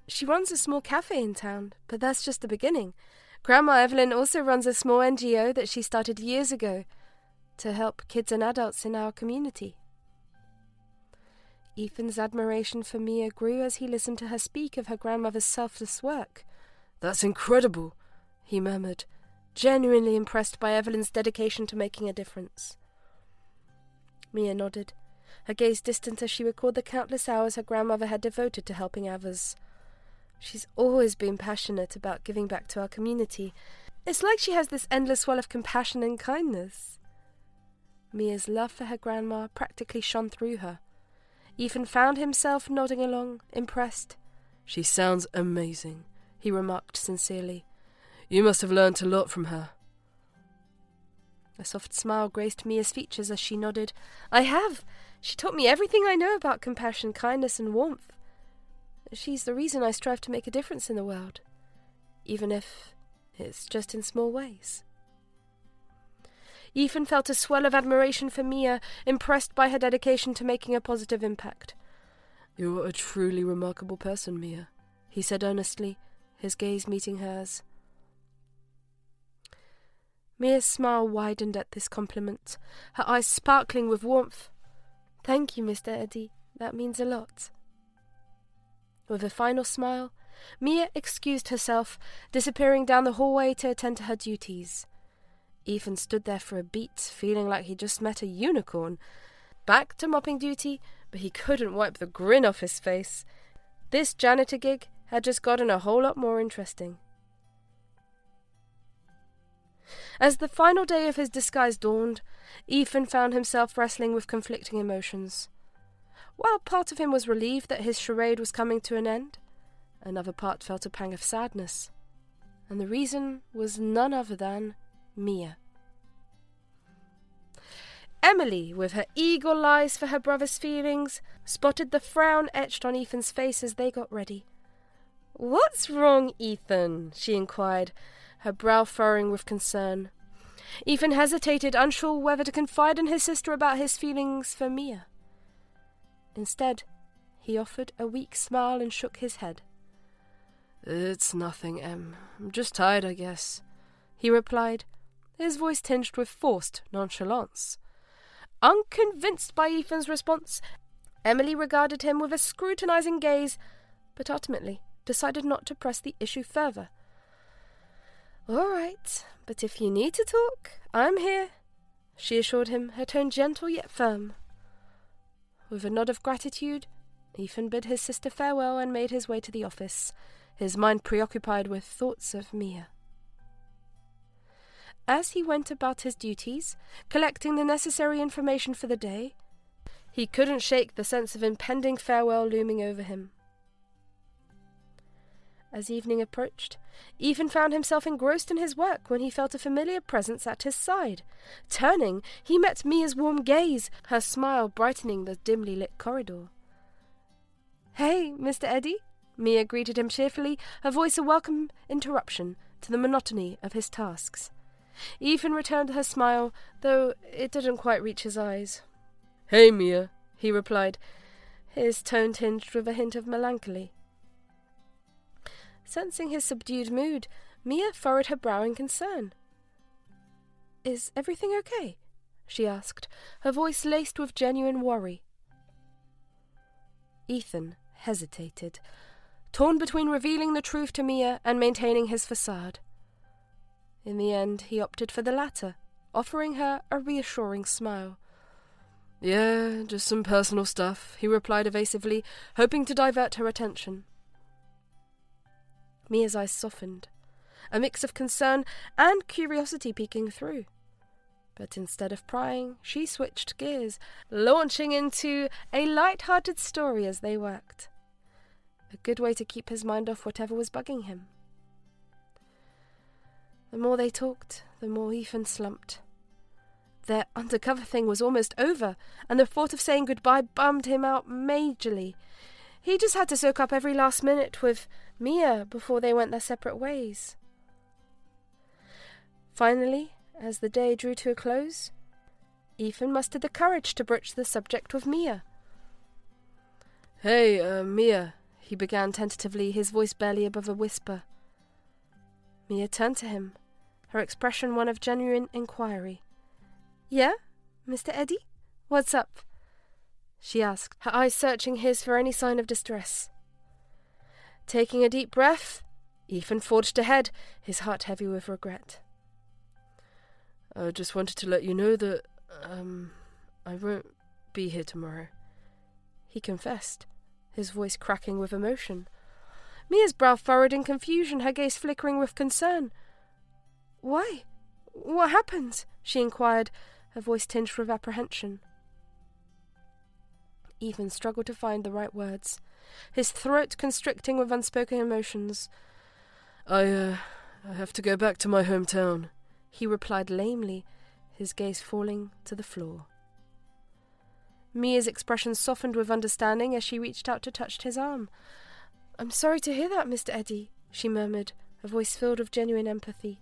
"She runs a small cafe in town, but that's just the beginning. Grandma Evelyn also runs a small NGO that she started years ago to help kids and adults in our community." Ethan's admiration for Mia grew as he listened to her speak of her grandmother's selfless work. "That's incredible," he murmured, genuinely impressed by Evelyn's dedication to making a difference. Mia nodded, her gaze distant as she recalled the countless hours her grandmother had devoted to helping others. "She's always been passionate about giving back to our community. It's like she has this endless well of compassion and kindness." Mia's love for her grandma practically shone through her. Ethan found himself nodding along, impressed. "She sounds amazing," he remarked sincerely. "You must have learnt a lot from her." A soft smile graced Mia's features as she nodded. "I have. She taught me everything I know about compassion, kindness, and warmth. She's the reason I strive to make a difference in the world, even if it's just in small ways." Ethan felt a swell of admiration for Mia, impressed by her dedication to making a positive impact. "You're a truly remarkable person, Mia," he said earnestly, his gaze meeting hers. Mia's smile widened at this compliment, her eyes sparkling with warmth. "Thank you, Mr. Eddie. That means a lot." With a final smile, Mia excused herself, disappearing down the hallway to attend to her duties. Ethan stood there for a beat, feeling like he'd just met a unicorn. Back to mopping duty, but he couldn't wipe the grin off his face. This janitor gig had just gotten a whole lot more interesting. As the final day of his disguise dawned, Ethan found himself wrestling with conflicting emotions. While part of him was relieved that his charade was coming to an end, another part felt a pang of sadness, and the reason was none other than Mia. Emily, with her eagle eyes for her brother's feelings, spotted the frown etched on Ethan's face as they got ready. "What's wrong, Ethan?" she inquired, her brow furrowing with concern. Ethan hesitated, unsure whether to confide in his sister about his feelings for Mia. Instead, he offered a weak smile and shook his head. "It's nothing, Em. I'm just tired, I guess," he replied, his voice tinged with forced nonchalance. Unconvinced by Ethan's response, Emily regarded him with a scrutinizing gaze, but ultimately decided not to press the issue further. "All right, but if you need to talk, I'm here," she assured him, her tone gentle yet firm. With a nod of gratitude, Ethan bid his sister farewell and made his way to the office, his mind preoccupied with thoughts of Mia. As he went about his duties, collecting the necessary information for the day, he couldn't shake the sense of impending farewell looming over him. As evening approached, Ethan found himself engrossed in his work when he felt a familiar presence at his side. Turning, he met Mia's warm gaze, her smile brightening the dimly lit corridor. "Hey, Mr. Eddie," Mia greeted him cheerfully, her voice a welcome interruption to the monotony of his tasks. Ethan returned her smile, though it didn't quite reach his eyes. "Hey, Mia," he replied, his tone tinged with a hint of melancholy. Sensing his subdued mood, Mia furrowed her brow in concern. "Is everything okay?" she asked, her voice laced with genuine worry. Ethan hesitated, torn between revealing the truth to Mia and maintaining his facade. In the end, he opted for the latter, offering her a reassuring smile. "Yeah, just some personal stuff," he replied evasively, hoping to divert her attention. Mia's eyes softened, a mix of concern and curiosity peeking through. But instead of prying, she switched gears, launching into a light-hearted story as they worked. A good way to keep his mind off whatever was bugging him. The more they talked, the more Ethan slumped. Their undercover thing was almost over, and the thought of saying goodbye bummed him out majorly. He just had to soak up every last minute with Mia before they went their separate ways. Finally, as the day drew to a close, Ethan mustered the courage to broach the subject with Mia. "Hey, Mia," he began tentatively, his voice barely above a whisper. Mia turned to him, her expression one of genuine inquiry. "Yeah, Mr. Eddie? What's up?" she asked, her eyes searching his for any sign of distress. Taking a deep breath, Ethan forged ahead, his heart heavy with regret. "I just wanted to let you know that, I won't be here tomorrow," he confessed, his voice cracking with emotion. Mia's brow furrowed in confusion, her gaze flickering with concern. "Why? What happened?" she inquired, her voice tinged with apprehension. Ethan struggled to find the right words, his throat constricting with unspoken emotions. I have to go back to my hometown," he replied lamely, his gaze falling to the floor. Mia's expression softened with understanding as she reached out to touch his arm. "I'm sorry to hear that, Mr. Eddie," she murmured, her voice filled with genuine empathy.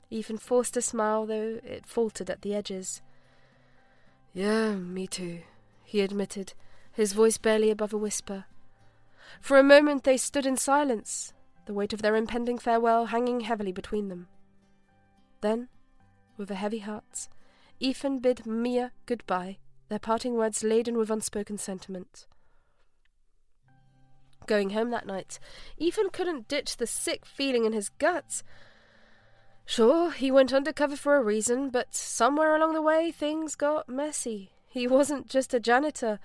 Ethan forced a smile, though it faltered at the edges. "Yeah, me too," he admitted, his voice barely above a whisper. For a moment they stood in silence, the weight of their impending farewell hanging heavily between them. Then, with a heavy heart, Ethan bid Mia goodbye, their parting words laden with unspoken sentiment. Going home that night, Ethan couldn't ditch the sick feeling in his guts. Sure, he went undercover for a reason, but somewhere along the way things got messy. He wasn't just a janitor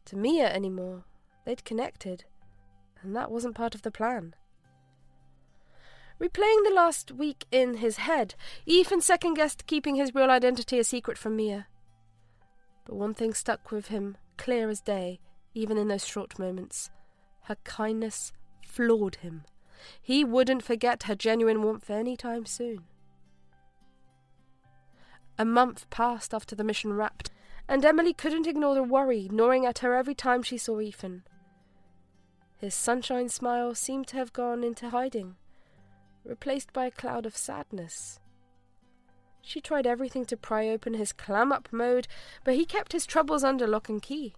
to Mia anymore. They'd connected, and that wasn't part of the plan. Replaying the last week in his head, Ethan second-guessed keeping his real identity a secret from Mia. But one thing stuck with him, clear as day, even in those short moments. Her kindness floored him. He wouldn't forget her genuine warmth any time soon. A month passed after the mission wrapped, and Emily couldn't ignore the worry gnawing at her every time she saw Ethan. His sunshine smile seemed to have gone into hiding, replaced by a cloud of sadness. She tried everything to pry open his clam-up mode, but he kept his troubles under lock and key.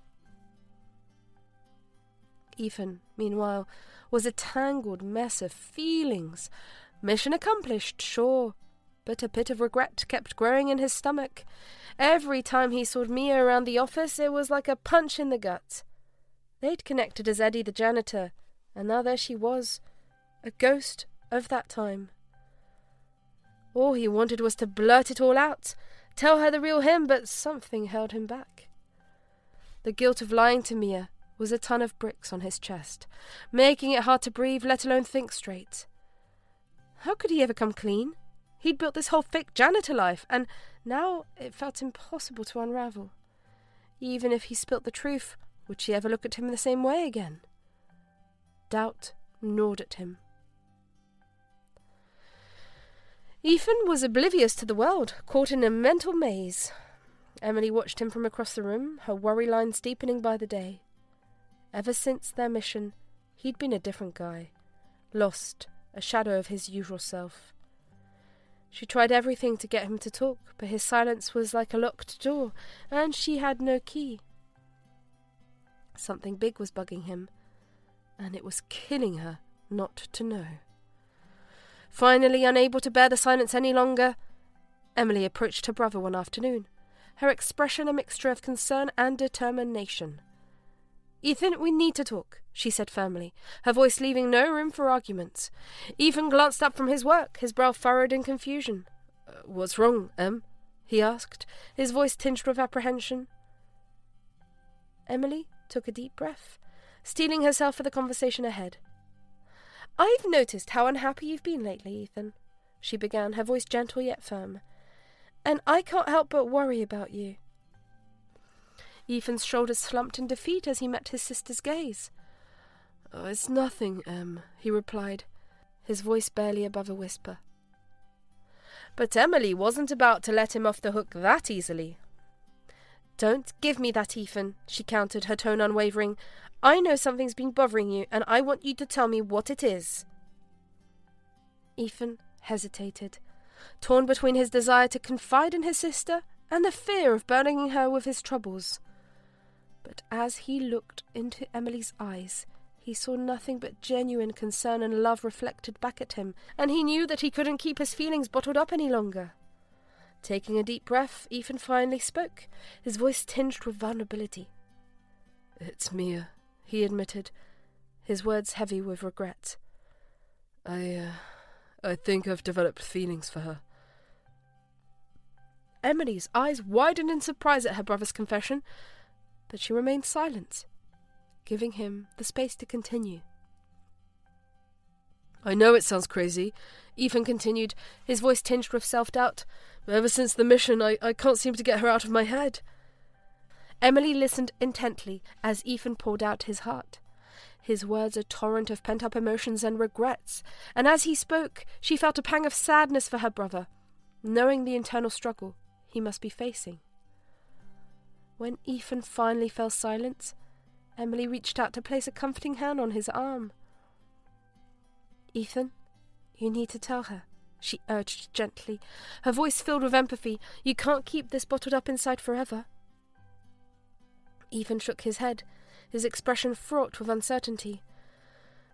Ethan, meanwhile, was a tangled mess of feelings. Mission accomplished, sure, but a pit of regret kept growing in his stomach. Every time he saw Mia around the office, it was like a punch in the gut. They'd connected as Eddie the janitor, and now there she was, a ghost of that time. All he wanted was to blurt it all out, tell her the real him, but something held him back. The guilt of lying to Mia was a ton of bricks on his chest, making it hard to breathe, let alone think straight. How could he ever come clean? He'd built this whole fake janitor life, and now it felt impossible to unravel. Even if he spilt the truth, would she ever look at him in the same way again? Doubt gnawed at him. Ethan was oblivious to the world, caught in a mental maze. Emily watched him from across the room, her worry lines deepening by the day. Ever since their mission, he'd been a different guy, lost, a shadow of his usual self. She tried everything to get him to talk, but his silence was like a locked door, and she had no key. Something big was bugging him, and it was killing her not to know. Finally, unable to bear the silence any longer, Emily approached her brother one afternoon, her expression a mixture of concern and determination. "Ethan, we need to talk," she said firmly, her voice leaving no room for arguments. Ethan glanced up from his work, his brow furrowed in confusion. "What's wrong, Em?" he asked, his voice tinged with apprehension. Emily took a deep breath, steeling herself for the conversation ahead. "I've noticed how unhappy you've been lately, Ethan," she began, her voice gentle yet firm. "And I can't help but worry about you." Ethan's shoulders slumped in defeat as he met his sister's gaze. "Oh, it's nothing, Em," he replied, his voice barely above a whisper. But Emily wasn't about to let him off the hook that easily. "Don't give me that, Ethan," she countered, her tone unwavering. "I know something's been bothering you, and I want you to tell me what it is." Ethan hesitated, torn between his desire to confide in his sister and the fear of burdening her with his troubles. But as he looked into Emily's eyes, he saw nothing but genuine concern and love reflected back at him, and he knew that he couldn't keep his feelings bottled up any longer. Taking a deep breath, Ethan finally spoke, his voice tinged with vulnerability. "It's Mia," he admitted, his words heavy with regret. I think I've developed feelings for her." Emily's eyes widened in surprise at her brother's confession, but she remained silent, giving him the space to continue. "I know it sounds crazy," Ethan continued, his voice tinged with self-doubt, "but ever since the mission, I can't seem to get her out of my head." Emily listened intently as Ethan poured out his heart, his words a torrent of pent-up emotions and regrets, and as he spoke, she felt a pang of sadness for her brother, knowing the internal struggle he must be facing. When Ethan finally fell silent, Emily reached out to place a comforting hand on his arm. "Ethan, you need to tell her," she urged gently, her voice filled with empathy. "You can't keep this bottled up inside forever." Ethan shook his head, his expression fraught with uncertainty.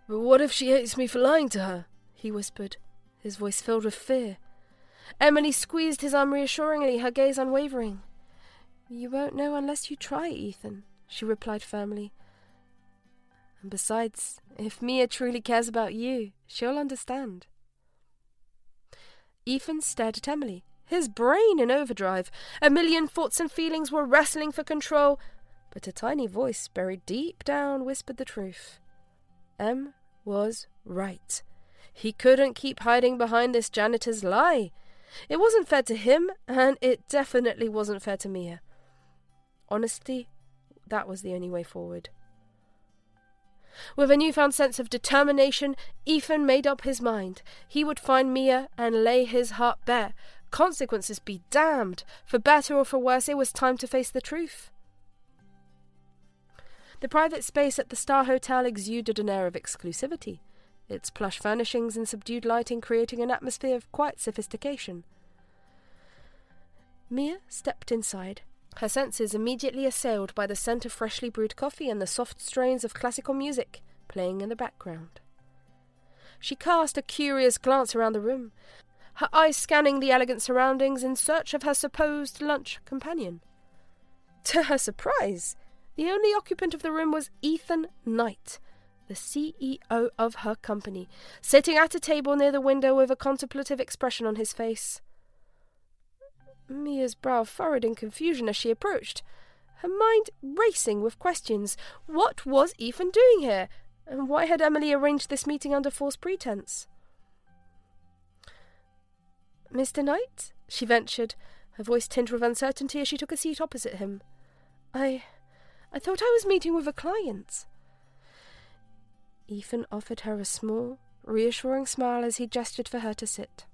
"But what if she hates me for lying to her?" he whispered, his voice filled with fear. Emily squeezed his arm reassuringly, her gaze unwavering. "You won't know unless you try, Ethan," she replied firmly. "And besides, if Mia truly cares about you, she'll understand." Ethan stared at Emily, his brain in overdrive. A million thoughts and feelings were wrestling for control, but a tiny voice buried deep down whispered the truth. Em was right. He couldn't keep hiding behind this janitor's lie. It wasn't fair to him, and it definitely wasn't fair to Mia. Honesty, that was the only way forward. With a newfound sense of determination, Ethan made up his mind. He would find Mia and lay his heart bare. Consequences be damned. For better or for worse, it was time to face the truth. The private space at the Star Hotel exuded an air of exclusivity, its plush furnishings and subdued lighting creating an atmosphere of quiet sophistication. Mia stepped inside, her senses immediately assailed by the scent of freshly brewed coffee and the soft strains of classical music playing in the background. She cast a curious glance around the room, her eyes scanning the elegant surroundings in search of her supposed lunch companion. To her surprise, The only occupant of the room was Ethan Knight, the CEO of her company, sitting at a table near the window with a contemplative expression on his face. Mia's brow furrowed in confusion as she approached, her mind racing with questions. What was Ethan doing here? And why had Emily arranged this meeting under false pretense? "Mr. Knight?" she ventured, her voice tinged with uncertainty as she took a seat opposite him. I thought I was meeting with a client." Ethan offered her a small, reassuring smile as he gestured for her to sit.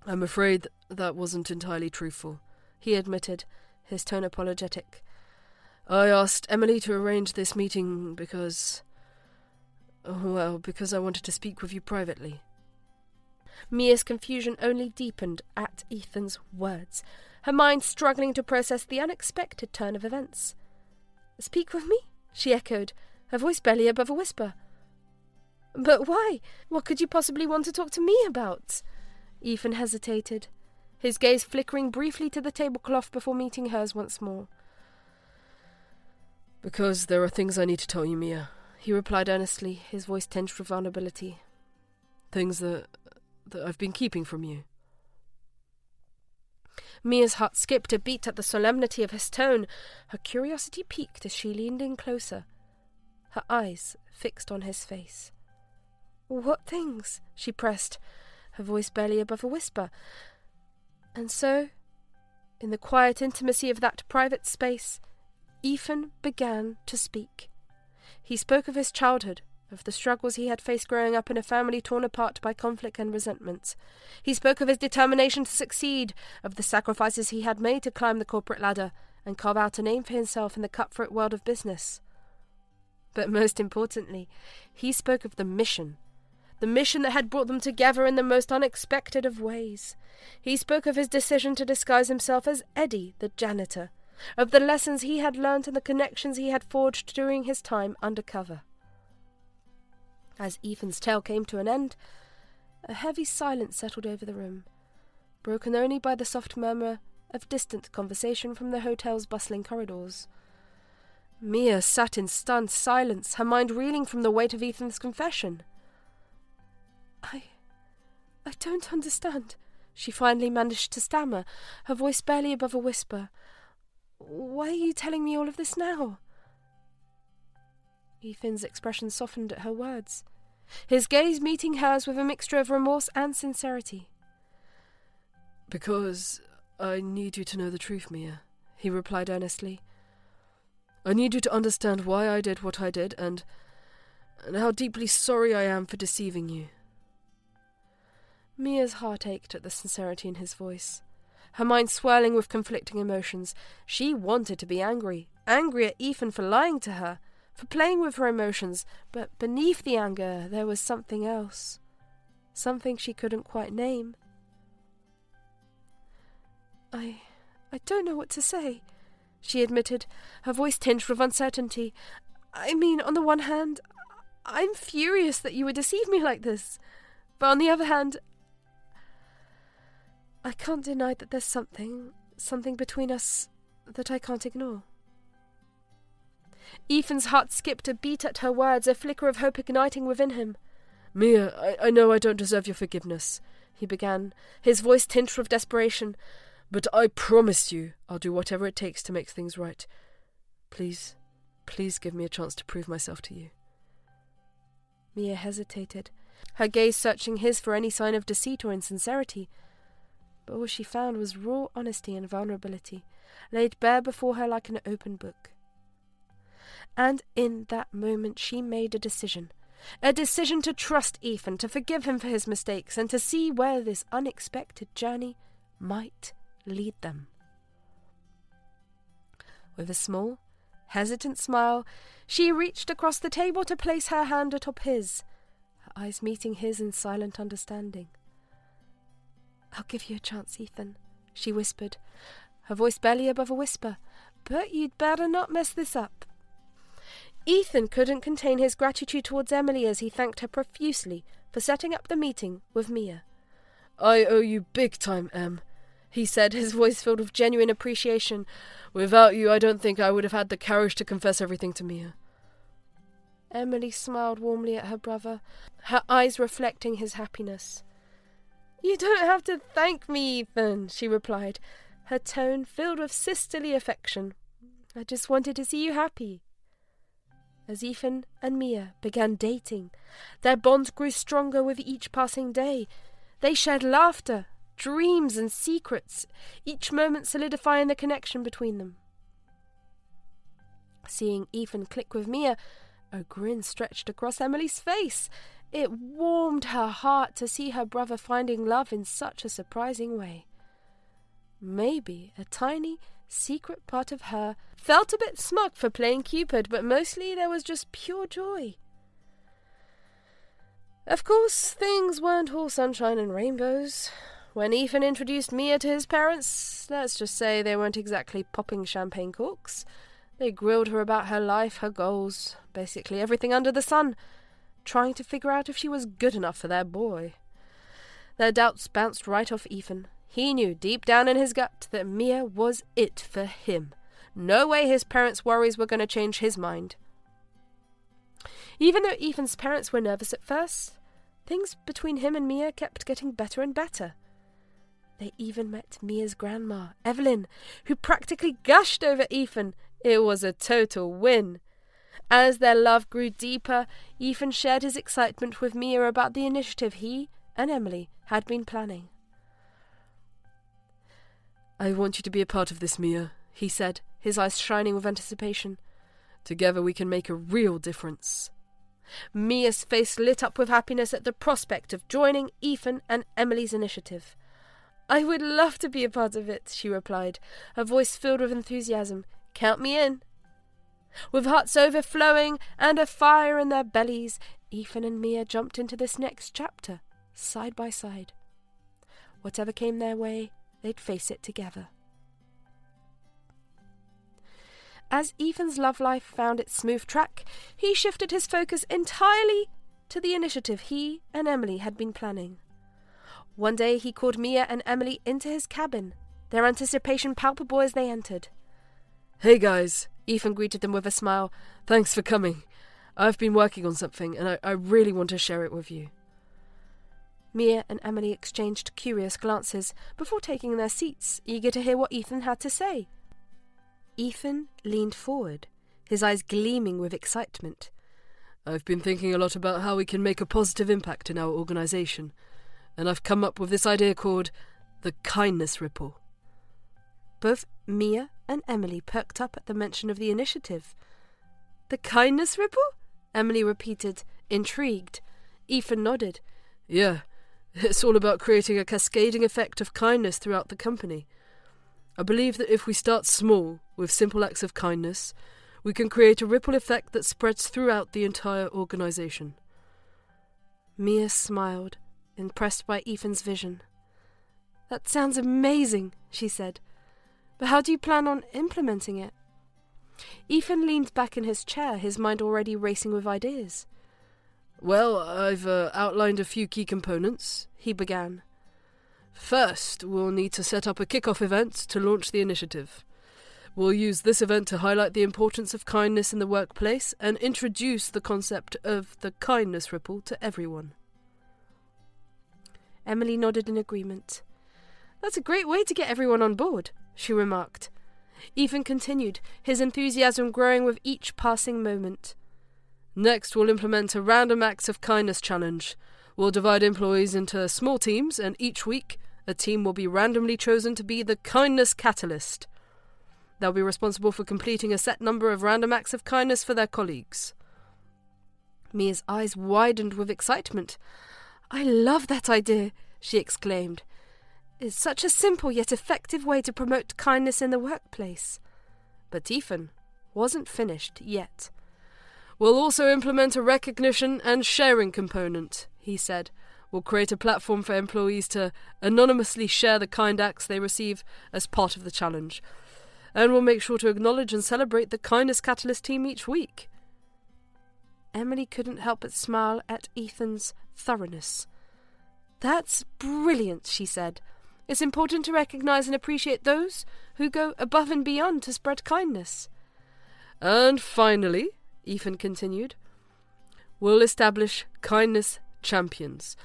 "I'm afraid that wasn't entirely truthful," he admitted, his tone apologetic. "I asked Emily to arrange this meeting because I wanted to speak with you privately." Mia's confusion only deepened at Ethan's words, her mind struggling to process the unexpected turn of events. "Speak with me?" she echoed, her voice barely above a whisper. "But why? What could you possibly want to talk to me about?" Ethan hesitated, his gaze flickering briefly to the tablecloth before meeting hers once more. "Because there are things I need to tell you, Mia," he replied earnestly, his voice tinged with vulnerability. "Things that I've been keeping from you." Mia's heart skipped a beat at the solemnity of his tone. Her curiosity piqued as she leaned in closer, her eyes fixed on his face. "What things?" she pressed, her voice barely above a whisper. And so, in the quiet intimacy of that private space, Ethan began to speak. He spoke of his childhood, of the struggles he had faced growing up in a family torn apart by conflict and resentment. He spoke of his determination to succeed, of the sacrifices he had made to climb the corporate ladder and carve out a name for himself in the cutthroat world of business. But most importantly, he spoke of the mission that had brought them together in the most unexpected of ways. He spoke of his decision to disguise himself as Eddie, the janitor, of the lessons he had learnt and the connections he had forged during his time undercover. As Ethan's tale came to an end, a heavy silence settled over the room, broken only by the soft murmur of distant conversation from the hotel's bustling corridors. Mia sat in stunned silence, her mind reeling from the weight of Ethan's confession. I don't understand," she finally managed to stammer, her voice barely above a whisper. "Why are you telling me all of this now?" Ethan's expression softened at her words, his gaze meeting hers with a mixture of remorse and sincerity. "Because I need you to know the truth, Mia," he replied earnestly. "I need you to understand why I did what I did and how deeply sorry I am for deceiving you." Mia's heart ached at the sincerity in his voice, her mind swirling with conflicting emotions. She wanted to be angry at Ethan for lying to her, for playing with her emotions, but beneath the anger there was something else, something she couldn't quite name. I don't know what to say," she admitted, her voice tinged with uncertainty. "I mean, on the one hand, I'm furious that you would deceive me like this, but on the other hand, I can't deny that there's something between us that I can't ignore." Ethan's heart skipped a beat at her words, a flicker of hope igniting within him. "Mia, I know I don't deserve your forgiveness," he began, his voice tinged with desperation, "but I promise you I'll do whatever it takes to make things right. Please give me a chance to prove myself to you." Mia hesitated, her gaze searching his for any sign of deceit or insincerity. But all she found was raw honesty and vulnerability, laid bare before her like an open book. And in that moment she made a decision to trust Ethan, to forgive him for his mistakes, and to see where this unexpected journey might lead them. With a small, hesitant smile, she reached across the table to place her hand atop his, her eyes meeting his in silent understanding. "I'll give you a chance, Ethan," she whispered, her voice barely above a whisper, "but you'd better not mess this up." Ethan couldn't contain his gratitude towards Emily as he thanked her profusely for setting up the meeting with Mia. "I owe you big time, Em," he said, his voice filled with genuine appreciation. Without you, I don't think I would have had the courage to confess everything to Mia. Emily smiled warmly at her brother, her eyes reflecting his happiness. You don't have to thank me, Ethan, she replied, her tone filled with sisterly affection. I just wanted to see you happy. As Ethan and Mia began dating, their bond grew stronger with each passing day. They shared laughter, dreams and secrets, each moment solidifying the connection between them. Seeing Ethan click with Mia, a grin stretched across Emily's face. It warmed her heart to see her brother finding love in such a surprising way. Maybe a tiny, secret part of her felt a bit smug for playing Cupid, but mostly there was just pure joy. Of course, things weren't all sunshine and rainbows. When Ethan introduced Mia to his parents, let's just say they weren't exactly popping champagne corks. They grilled her about her life, her goals, basically everything under the sun, trying to figure out if she was good enough for their boy. Their doubts bounced right off Ethan. He knew deep down in his gut that Mia was it for him. No way his parents' worries were going to change his mind. Even though Ethan's parents were nervous at first, things between him and Mia kept getting better and better. They even met Mia's grandma, Evelyn, who practically gushed over Ethan. It was a total win. As their love grew deeper, Ethan shared his excitement with Mia about the initiative he and Emily had been planning. I want you to be a part of this, Mia, he said, his eyes shining with anticipation. Together we can make a real difference. Mia's face lit up with happiness at the prospect of joining Ethan and Emily's initiative. I would love to be a part of it, she replied, her voice filled with enthusiasm. Count me in. With hearts overflowing and a fire in their bellies, Ethan and Mia jumped into this next chapter, side by side. Whatever came their way, they'd face it together. As Ethan's love life found its smooth track, he shifted his focus entirely to the initiative he and Emily had been planning. One day he called Mia and Emily into his cabin, their anticipation palpable as they entered. Hey guys, Ethan greeted them with a smile. Thanks for coming. I've been working on something and I really want to share it with you. Mia and Emily exchanged curious glances before taking their seats, eager to hear what Ethan had to say. Ethan leaned forward, his eyes gleaming with excitement. I've been thinking a lot about how we can make a positive impact in our organisation, and I've come up with this idea called the kindness ripple. Both Mia and Emily perked up at the mention of the initiative. The kindness ripple? Emily repeated, intrigued. Ethan nodded. Yeah, it's all about creating a cascading effect of kindness throughout the company. I believe that if we start small, with simple acts of kindness, we can create a ripple effect that spreads throughout the entire organisation. Mia smiled, impressed by Ethan's vision. That sounds amazing, she said. But how do you plan on implementing it? Ethan leaned back in his chair, his mind already racing with ideas. Well, I've outlined a few key components, he began. First, we'll need to set up a kick-off event to launch the initiative. We'll use this event to highlight the importance of kindness in the workplace and introduce the concept of the kindness ripple to everyone. Emily nodded in agreement. That's a great way to get everyone on board, she remarked. Ethan continued, his enthusiasm growing with each passing moment. Next, we'll implement a random acts of kindness challenge. We'll divide employees into small teams, and each week, a team will be randomly chosen to be the kindness catalyst. They'll be responsible for completing a set number of random acts of kindness for their colleagues. Mia's eyes widened with excitement. I love that idea, she exclaimed. It's such a simple yet effective way to promote kindness in the workplace. But Ethan wasn't finished yet. We'll also implement a recognition and sharing component, he said. We'll create a platform for employees to anonymously share the kind acts they receive as part of the challenge. And we'll make sure to acknowledge and celebrate the Kindness Catalyst team each week. Emily couldn't help but smile at Ethan's thoroughness. That's brilliant, she said. It's important to recognise and appreciate those who go above and beyond to spread kindness. And finally, Ethan continued, we'll establish kindness champions.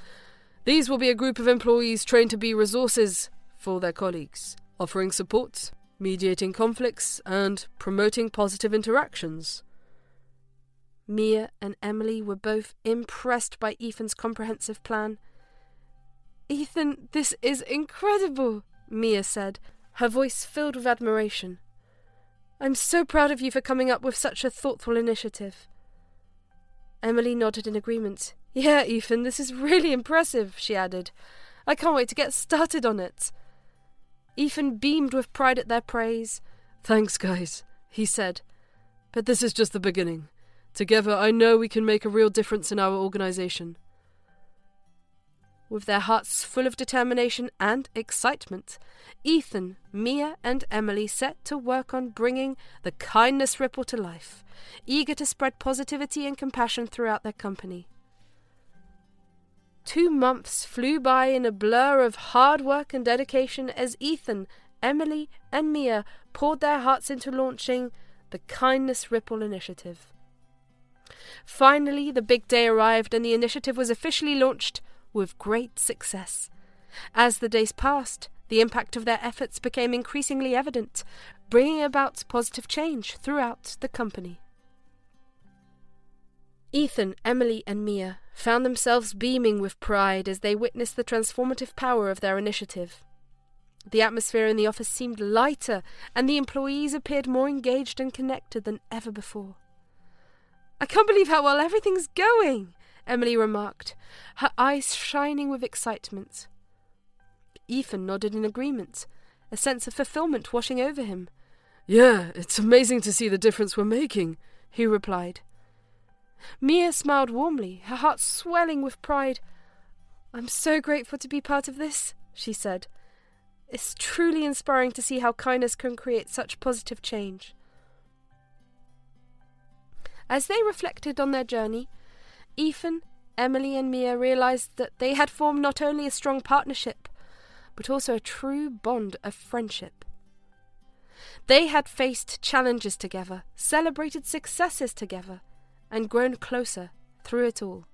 These will be a group of employees trained to be resources for their colleagues, offering support, mediating conflicts, and promoting positive interactions. Mia and Emily were both impressed by Ethan's comprehensive plan. "Ethan, this is incredible," Mia said, her voice filled with admiration. "I'm so proud of you for coming up with such a thoughtful initiative." Emily nodded in agreement. "Yeah, Ethan, this is really impressive," she added. "I can't wait to get started on it." Ethan beamed with pride at their praise. "Thanks, guys," he said. "But this is just the beginning. Together, I know we can make a real difference in our organization." With their hearts full of determination and excitement, Ethan, Mia, and Emily set to work on bringing the kindness ripple to life, eager to spread positivity and compassion throughout their company. 2 months flew by in a blur of hard work and dedication as Ethan, Emily, and Mia poured their hearts into launching the Kindness Ripple initiative. Finally, the big day arrived and the initiative was officially launched with great success. As the days passed, the impact of their efforts became increasingly evident, bringing about positive change throughout the company. Ethan, Emily, and Mia found themselves beaming with pride as they witnessed the transformative power of their initiative. The atmosphere in the office seemed lighter, and the employees appeared more engaged and connected than ever before. "I can't believe how well everything's going," Emily remarked, her eyes shining with excitement. Ethan nodded in agreement, a sense of fulfillment washing over him. "Yeah, it's amazing to see the difference we're making," he replied. Mia smiled warmly, her heart swelling with pride. "I'm so grateful to be part of this," she said. "It's truly inspiring to see how kindness can create such positive change." As they reflected on their journey, Ethan, Emily, and Mia realized that they had formed not only a strong partnership, but also a true bond of friendship. They had faced challenges together, celebrated successes together, and grown closer through it all.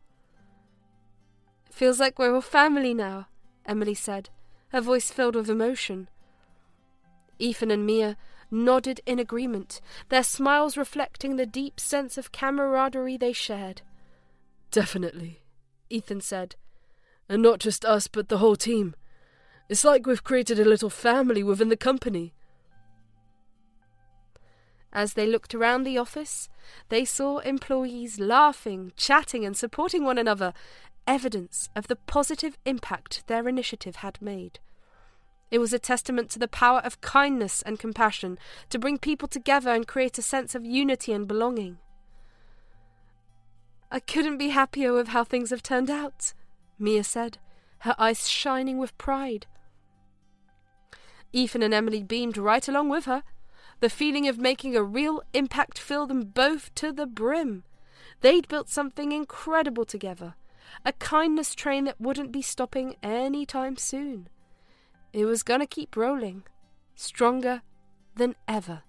"It feels like we're all family now," Emily said, her voice filled with emotion. Ethan and Mia nodded in agreement, their smiles reflecting the deep sense of camaraderie they shared. "Definitely," Ethan said. "And not just us, but the whole team. It's like we've created a little family within the company." As they looked around the office, they saw employees laughing, chatting, and supporting one another, evidence of the positive impact their initiative had made. It was a testament to the power of kindness and compassion to bring people together and create a sense of unity and belonging. "I couldn't be happier with how things have turned out," Mia said, her eyes shining with pride. Ethan and Emily beamed right along with her. The feeling of making a real impact filled them both to the brim. They'd built something incredible together, a kindness train that wouldn't be stopping any time soon. It was going to keep rolling, stronger than ever.